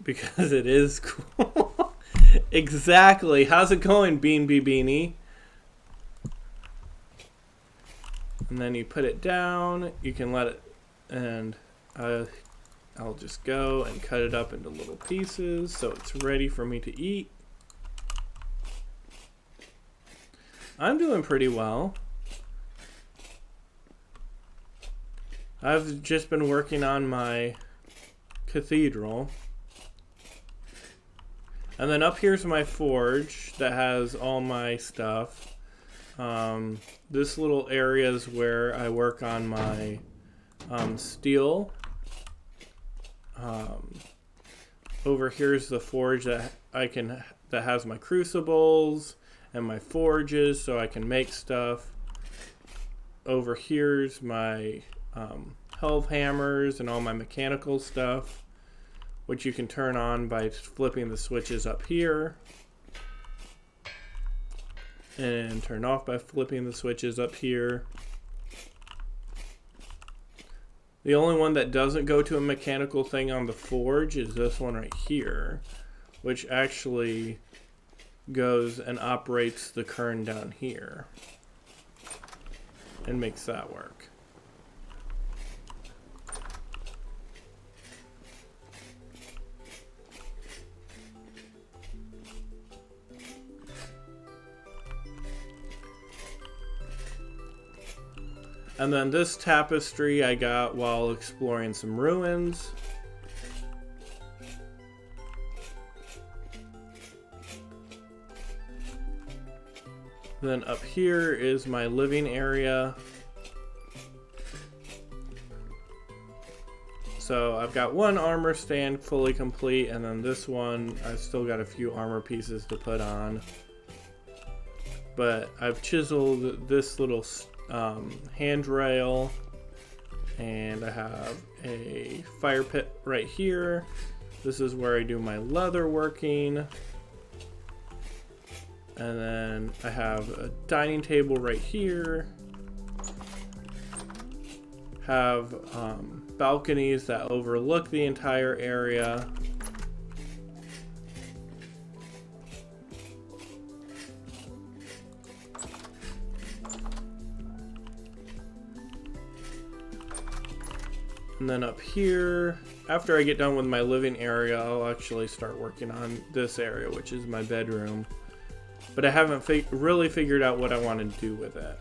Because it is cool. Exactly. How's it going, Bean Bee Beanie? And then you put it down. You can let it, and I'll just go and cut it up into little pieces so it's ready for me to eat. I'm doing pretty well. I've just been working on my cathedral. And then up here's my forge that has all my stuff. This little area is where I work on my steel. Over here's the forge that that has my crucibles and my forges, so I can make stuff. Over here's my helve hammers and all my mechanical stuff, which you can turn on by flipping the switches up here, and turn off by flipping the switches up here. The only one that doesn't go to a mechanical thing on the forge is this one right here, which actually goes and operates the kern down here and makes that work. And then this tapestry I got while exploring some ruins. Then up here is my living area. So I've got one armor stand fully complete, and then this one I've still got a few armor pieces to put on. But I've chiseled this little handrail, and I have a fire pit right here. This is where I do my leather working. And then I have a dining table right here. Have balconies that overlook the entire area. And then up here, after I get done with my living area, I'll actually start working on this area, which is my bedroom. But I haven't really figured out what I want to do with it.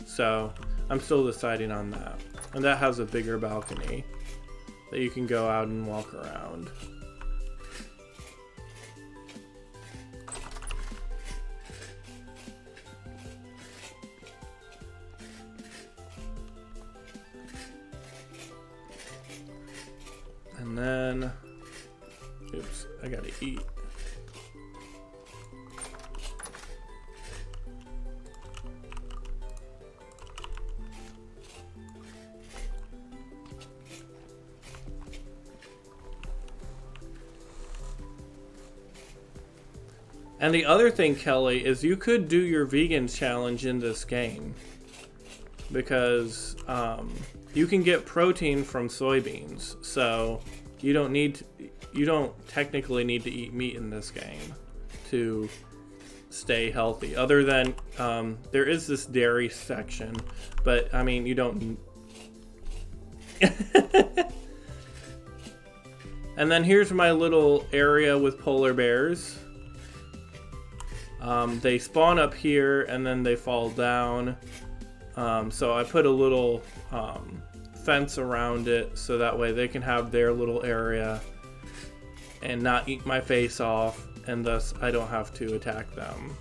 So I'm still deciding on that. And that has a bigger balcony that you can go out and walk around. And then, oops, I gotta eat. And the other thing, Kelly, is you could do your vegan challenge in this game. Because you can get protein from soybeans. So you don't technically need to eat meat in this game to stay healthy. Other than there is this dairy section, but I mean you don't. And then here's my little area with polar bears. They spawn up here and then they fall down. So I put a little fence around it so that way they can have their little area and not eat my face off, and thus I don't have to attack them.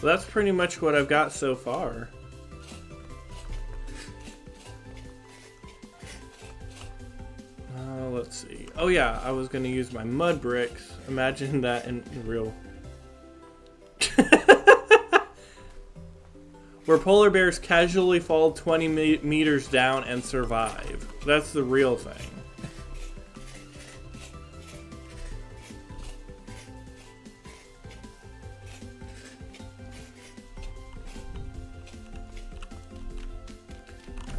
Well, that's pretty much what I've got so far. Let's see. Oh yeah, I was gonna use my mud bricks. Imagine that in real. Where polar bears casually fall 20 meters down and survive. That's the real thing.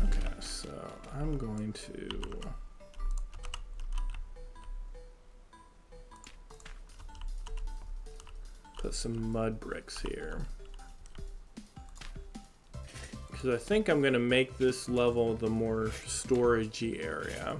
Okay, so I'm going to... put some mud bricks here. Because I think I'm going to make this level the more storagey area.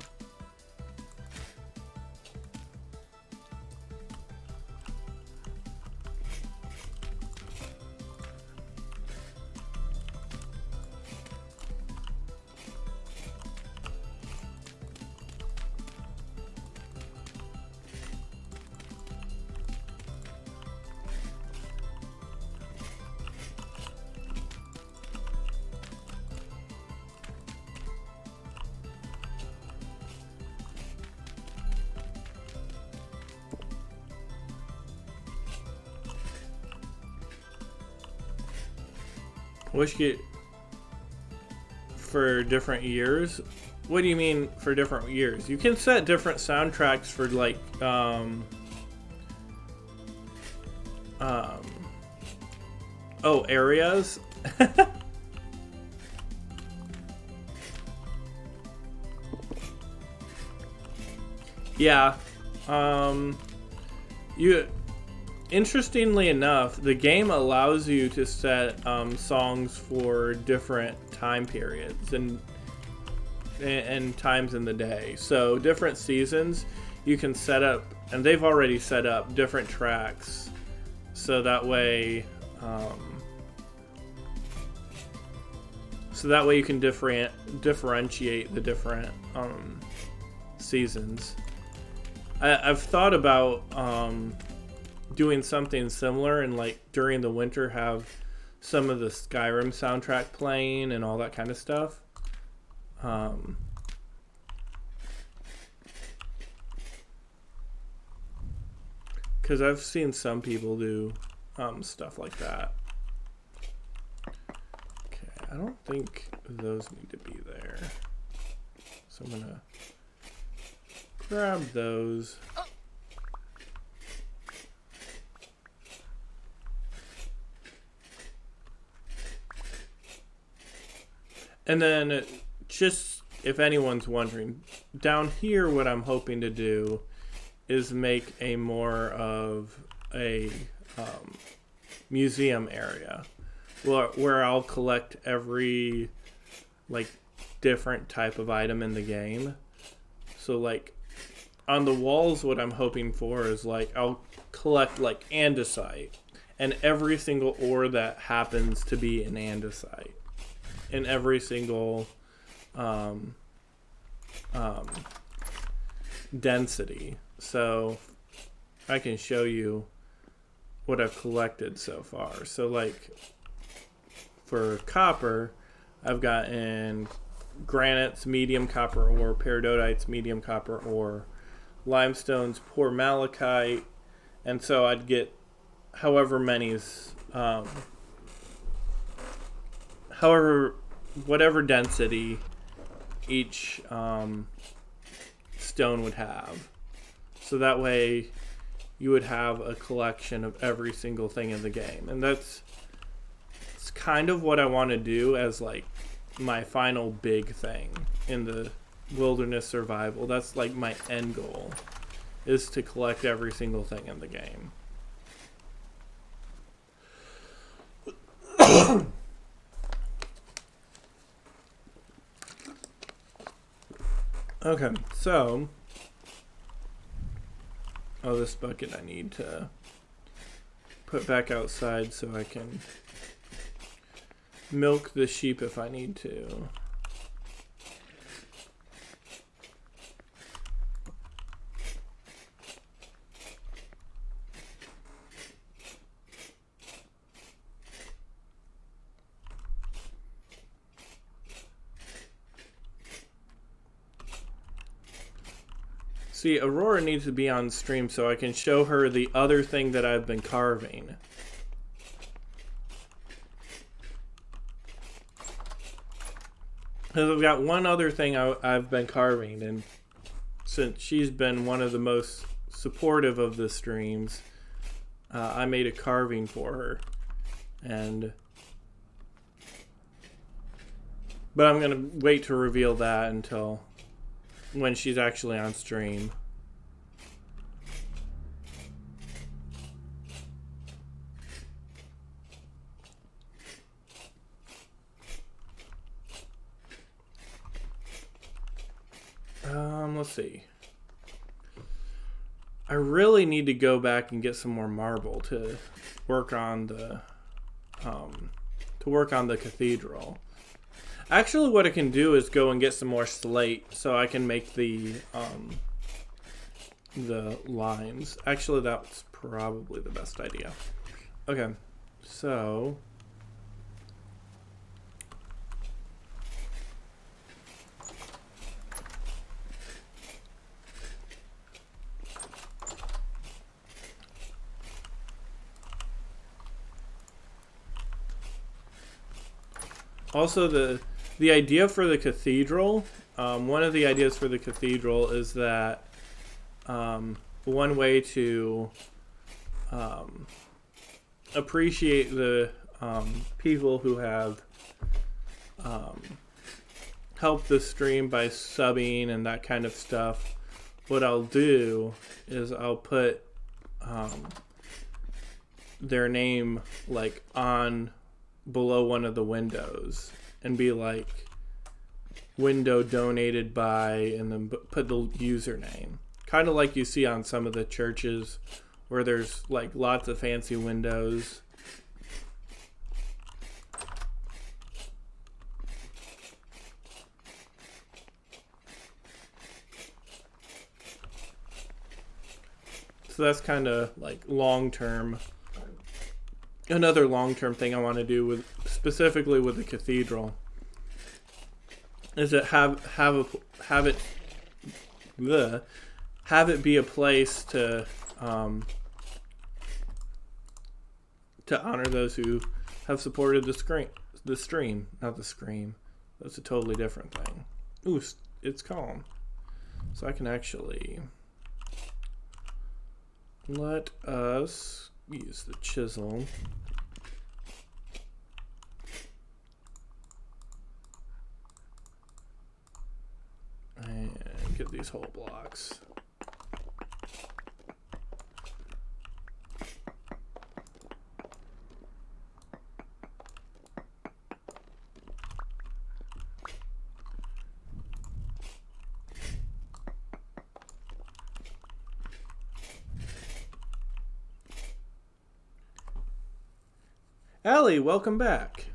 Wish you for different years. What do you mean for different years? You can set different soundtracks for like oh, areas. Yeah. You Interestingly enough, the game allows you to set songs for different time periods and times in the day. So different seasons, you can set up, and they've already set up different tracks. So that way, you can differentiate the different seasons. I've thought about doing something similar, and like during the winter have some of the Skyrim soundtrack playing and all that kind of stuff. Because I've seen some people do stuff like that. Okay, I don't think those need to be there, so I'm gonna grab those. And then, just if anyone's wondering, down here what I'm hoping to do is make a more of a museum area where I'll collect every like different type of item in the game. So like on the walls, what I'm hoping for is like I'll collect like andesite and every single ore that happens to be an andesite. In every single density. So I can show you what I've collected so far. So like for copper, I've gotten granites, medium copper ore, peridotites, medium copper ore, limestones, poor malachite, and so I'd get however many's whatever density each stone would have. So that way you would have a collection of every single thing in the game. And it's kind of what I want to do as like my final big thing in the wilderness survival. That's like my end goal, is to collect every single thing in the game. Okay, so this bucket I need to put back outside so I can milk the sheep if I need to. See, Aurora needs to be on stream so I can show her the other thing that I've been carving. Because I've got one other thing I've been carving, and since she's been one of the most supportive of the streams, I made a carving for her. But I'm going to wait to reveal that until when she's actually on stream. Let's see. I really need to go back and get some more marble to work on the cathedral. Actually, what I can do is go and get some more slate so I can make the lines. Actually, that's probably the best idea. Okay, so also the idea for the cathedral, one of the ideas for the cathedral is that one way to appreciate the people who have helped the stream by subbing and that kind of stuff, what I'll do is I'll put their name like on below one of the windows and be like window donated by, and then put the username, kind of like you see on some of the churches where there's like lots of fancy windows. So that's kind of like long term. Another long-term thing I want to do with specifically with the cathedral is that have it be a place to honor those who have supported the stream, not the scream. That's a totally different thing. Ooh, it's calm, so I can actually let us use the chisel. And get these whole blocks. Allie, welcome back.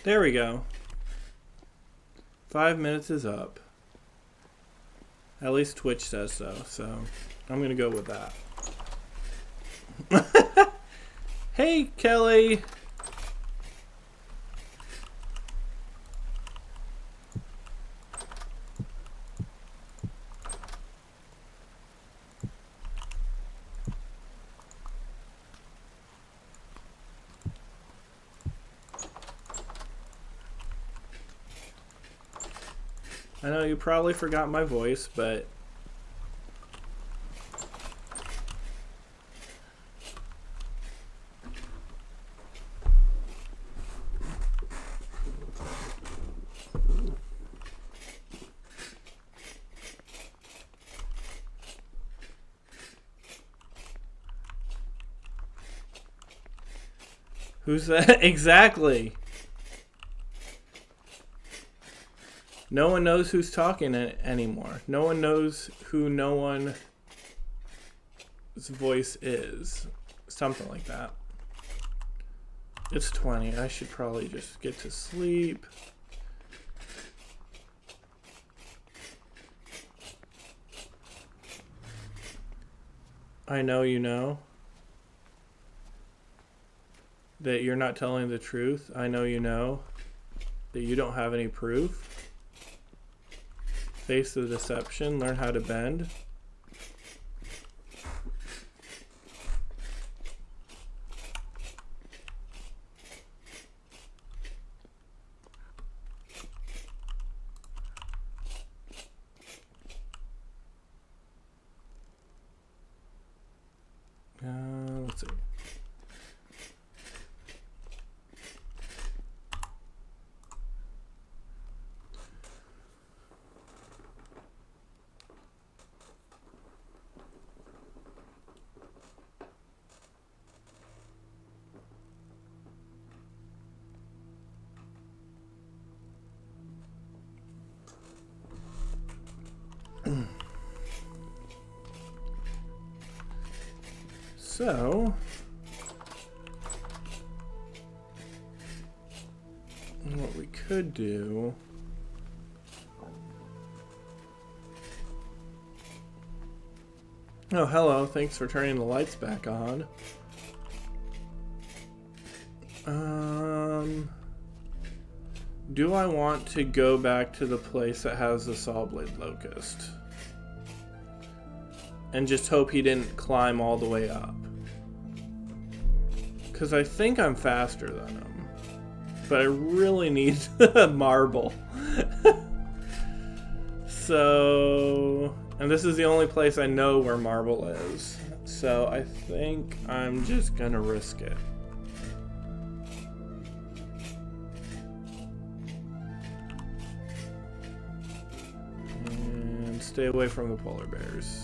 There we go. 5 minutes is up. At least Twitch says so, so I'm gonna go with that. Hey, Kelly! I know you probably forgot my voice, but who's that? Exactly. No one knows who's talking anymore. No one knows who no one's voice is. Something like that. It's 20. I should probably just get to sleep. I know you know that you're not telling the truth. I know you know that you don't have any proof. Face the deception, learn how to bend. Let's see. So, what we could do Oh, hello. Thanks for turning the lights back on. Do I want to go back to the place that has the saw blade locust? And just hope he didn't climb all the way up. Because I think I'm faster than him. But I really need marble. So... And this is the only place I know where marble is. So I think I'm just gonna risk it. And stay away from the polar bears.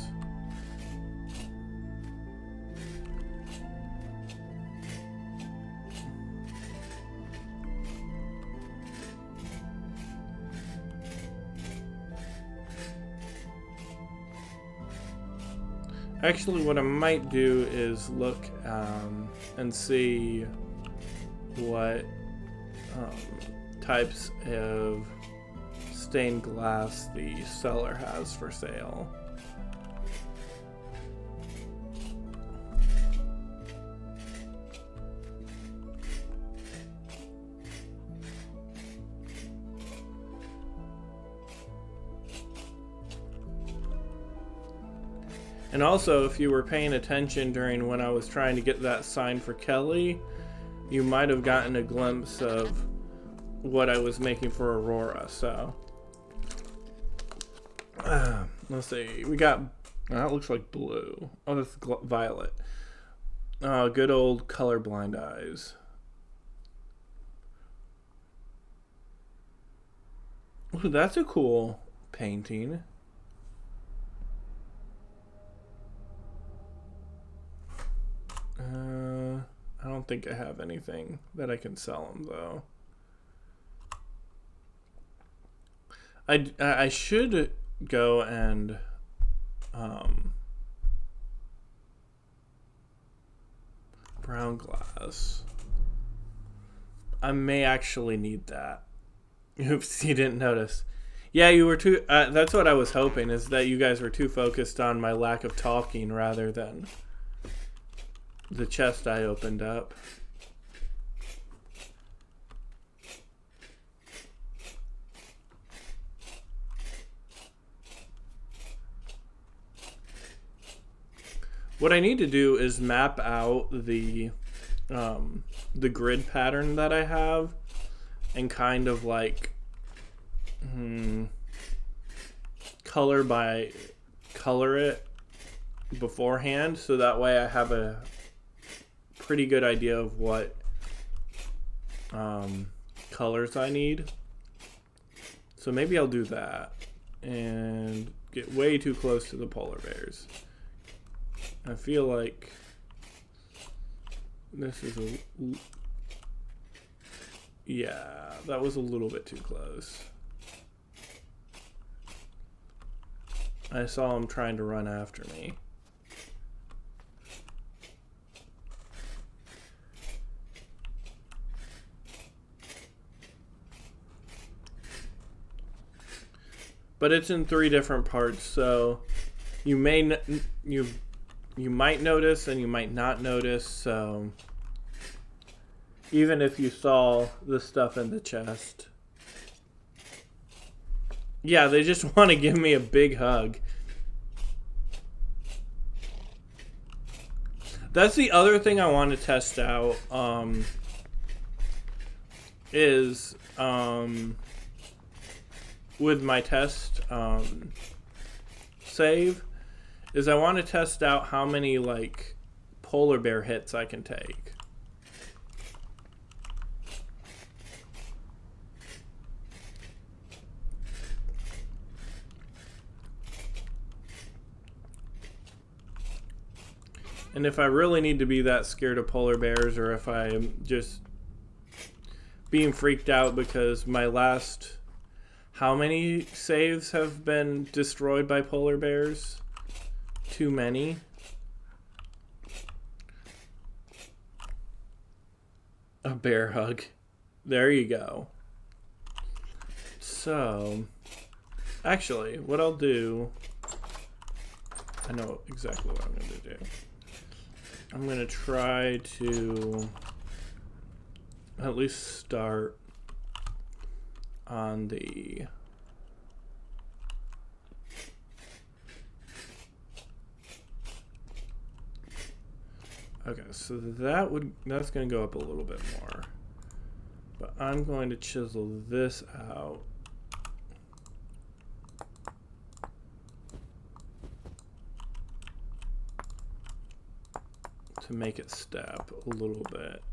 Actually, what I might do is look and see what types of stained glass the seller has for sale. And also, if you were paying attention during when I was trying to get that sign for Kelly, you might have gotten a glimpse of what I was making for Aurora. So, let's see. We got, that looks like blue. Oh, that's violet. Good old colorblind eyes. Ooh, that's a cool painting. I don't think I have anything that I can sell them though. I should go and brown glass. I may actually need that. Oops, you didn't notice. Yeah, you were too... that's what I was hoping, is that you guys were too focused on my lack of talking rather than the chest I opened up. What I need to do is map out the grid pattern that I have and kind of like color it beforehand, so that way I have a pretty good idea of what colors I need. So maybe I'll do that and get way too close to the polar bears. I feel like this is a... Yeah, that was a little bit too close. I saw him trying to run after me. But it's in 3 different parts, so you may you might notice and you might not notice. So even if you saw the stuff in the chest, yeah, they just want to give me a big hug. That's the other thing I want to test out. Is with my test save, is I want to test out how many like polar bear hits I can take. And if I really need to be that scared of polar bears, or if I'm just being freaked out because my last... How many saves have been destroyed by polar bears? Too many. A bear hug. There you go. So, actually, what I'll do... I know exactly what I'm going to do. I'm going to try to at least start on the okay, so that's going to go up a little bit more, but I'm going to chisel this out to make it step a little bit.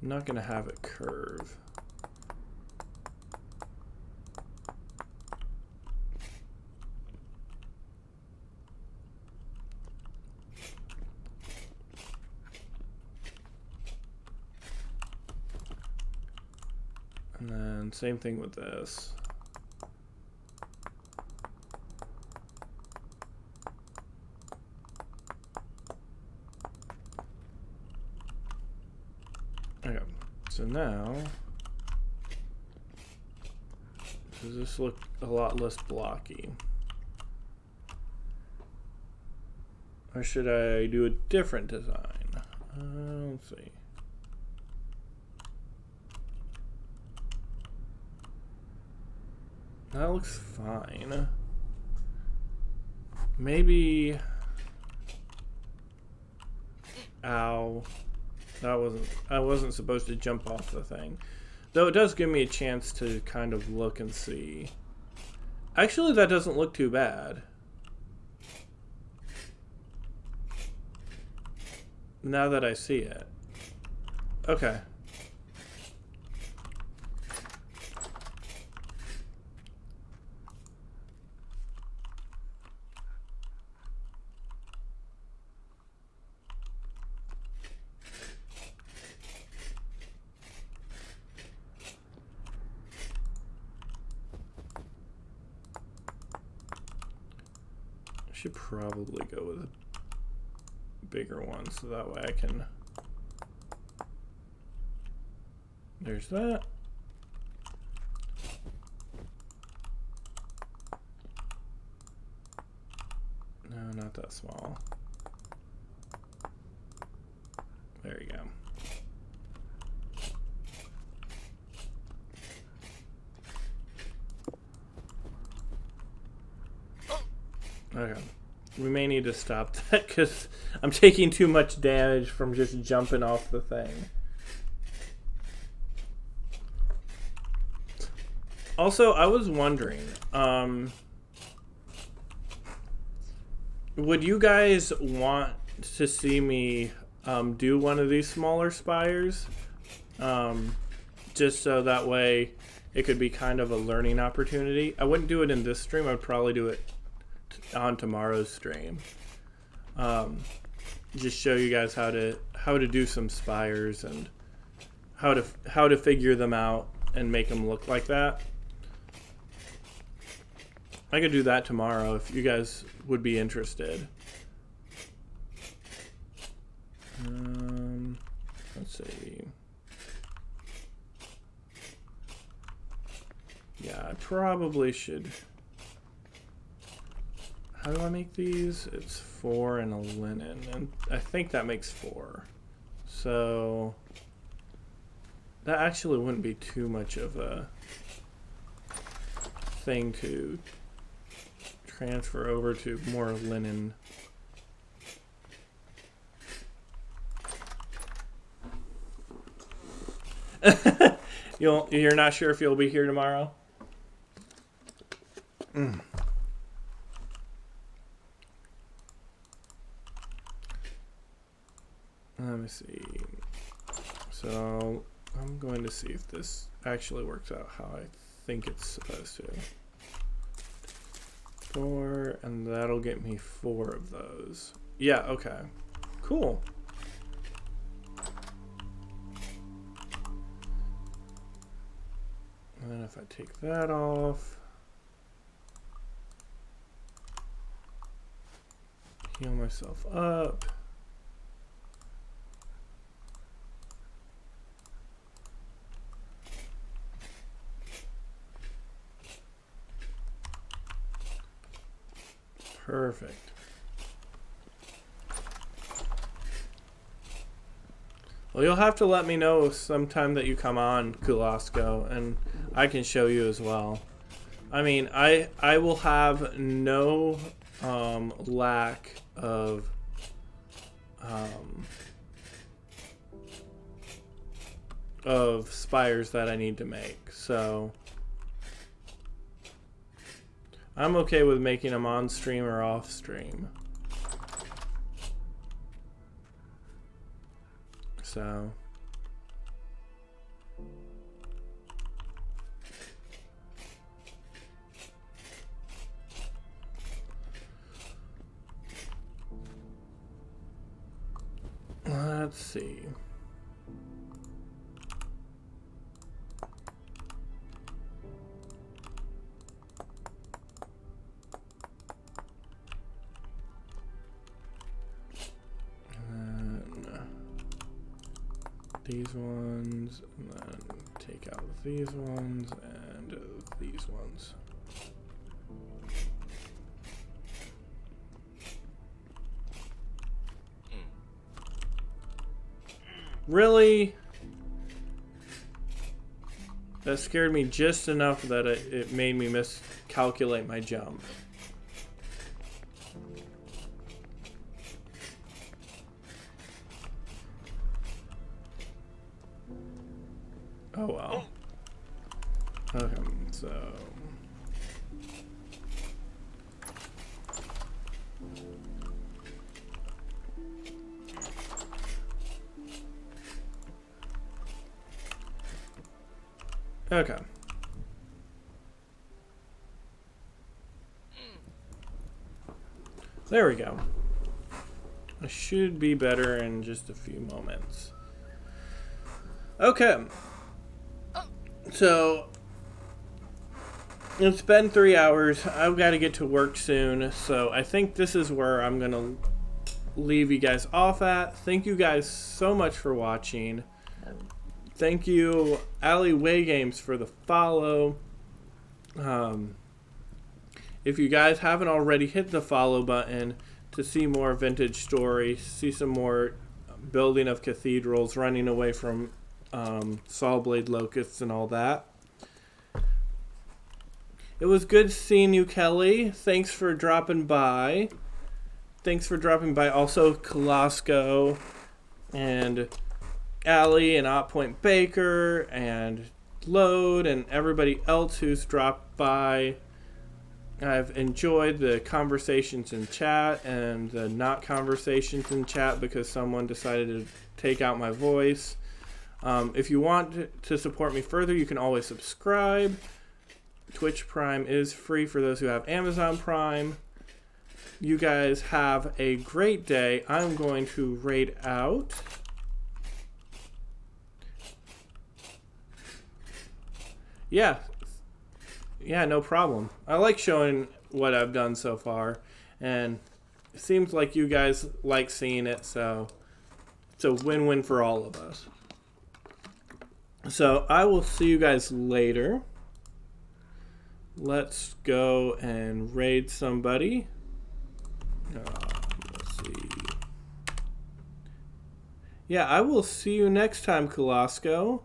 I'm not going to have it curve. And then same thing with this. Okay, so now, does this look a lot less blocky? Or should I do a different design? Let's see. That looks fine. Maybe... Ow. I wasn't supposed to jump off the thing. Though it does give me a chance to kind of look and see. Actually, that doesn't look too bad. Now that I see it. Okay. Should probably go with a bigger one so that way I can... There's that. No, not that small. There you go. Okay. We may need to stop that because I'm taking too much damage from just jumping off the thing. Also, I was wondering, would you guys want to see me do one of these smaller spires? Just so that way it could be kind of a learning opportunity. I wouldn't do it in this stream. I'd probably do it on tomorrow's stream. Just show you guys how to do some spires and how to figure them out and make them look like that. I could do that tomorrow if you guys would be interested. Let's see. Yeah, I probably should. How do I make these? It's 4 and a linen, and I think that makes 4. So that actually wouldn't be too much of a thing to transfer over to more linen. You're not sure if you'll be here tomorrow? Let me see. So I'm going to see if this actually works out how I think it's supposed to. 4, and that'll get me 4 of those. Yeah, okay. Cool. And then if I take that off, heal myself up. Perfect. Well, you'll have to let me know sometime that you come on, Kulasko, and I can show you as well. I mean, I will have no lack of spires that I need to make, so I'm okay with making them on stream or off stream. So let's see. These ones, and then take out these ones and these ones. Really? That scared me just enough that it made me miscalculate my jump. Oh well. Okay, so okay. There we go. I should be better in just a few moments. Okay. So, it's been 3 hours. I've got to get to work soon, so I think this is where I'm going to leave you guys off at. Thank you guys so much for watching. Thank you, Alleyway Games, for the follow. If you guys haven't already, hit the follow button to see more vintage stories, see some more building of cathedrals, running away from saw blade locusts and all that. It was good seeing you, Kelly. Thanks for dropping by. Thanks for dropping by. Also, Kalasco and Allie and Point Baker and Load and everybody else who's dropped by. I've enjoyed the conversations in chat and the not conversations in chat because someone decided to take out my voice. If you want to support me further, you can always subscribe. Twitch Prime is free for those who have Amazon Prime. You guys have a great day. I'm going to raid out. Yeah, no problem. I like showing what I've done so far, and it seems like you guys like seeing it, so it's a win-win for all of us. So I will see you guys later. Let's go and raid somebody. Let's see. Yeah, I will see you next time, Kalasco.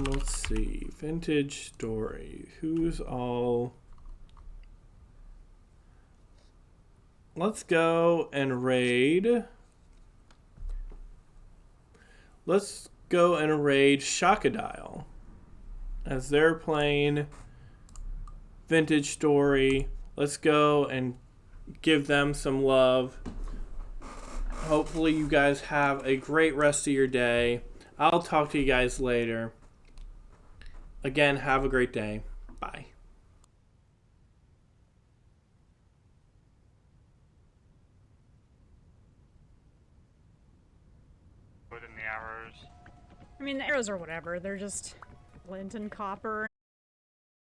Let's see. Vintage story. Who's all... Let's go and raid. Let's go and raid Shockadile. As they're playing Vintage Story, let's go and give them some love. Hopefully you guys have a great rest of your day. I'll talk to you guys later. Again, have a great day. Bye. Put in the arrows. I mean, the arrows are whatever. They're just flint and copper.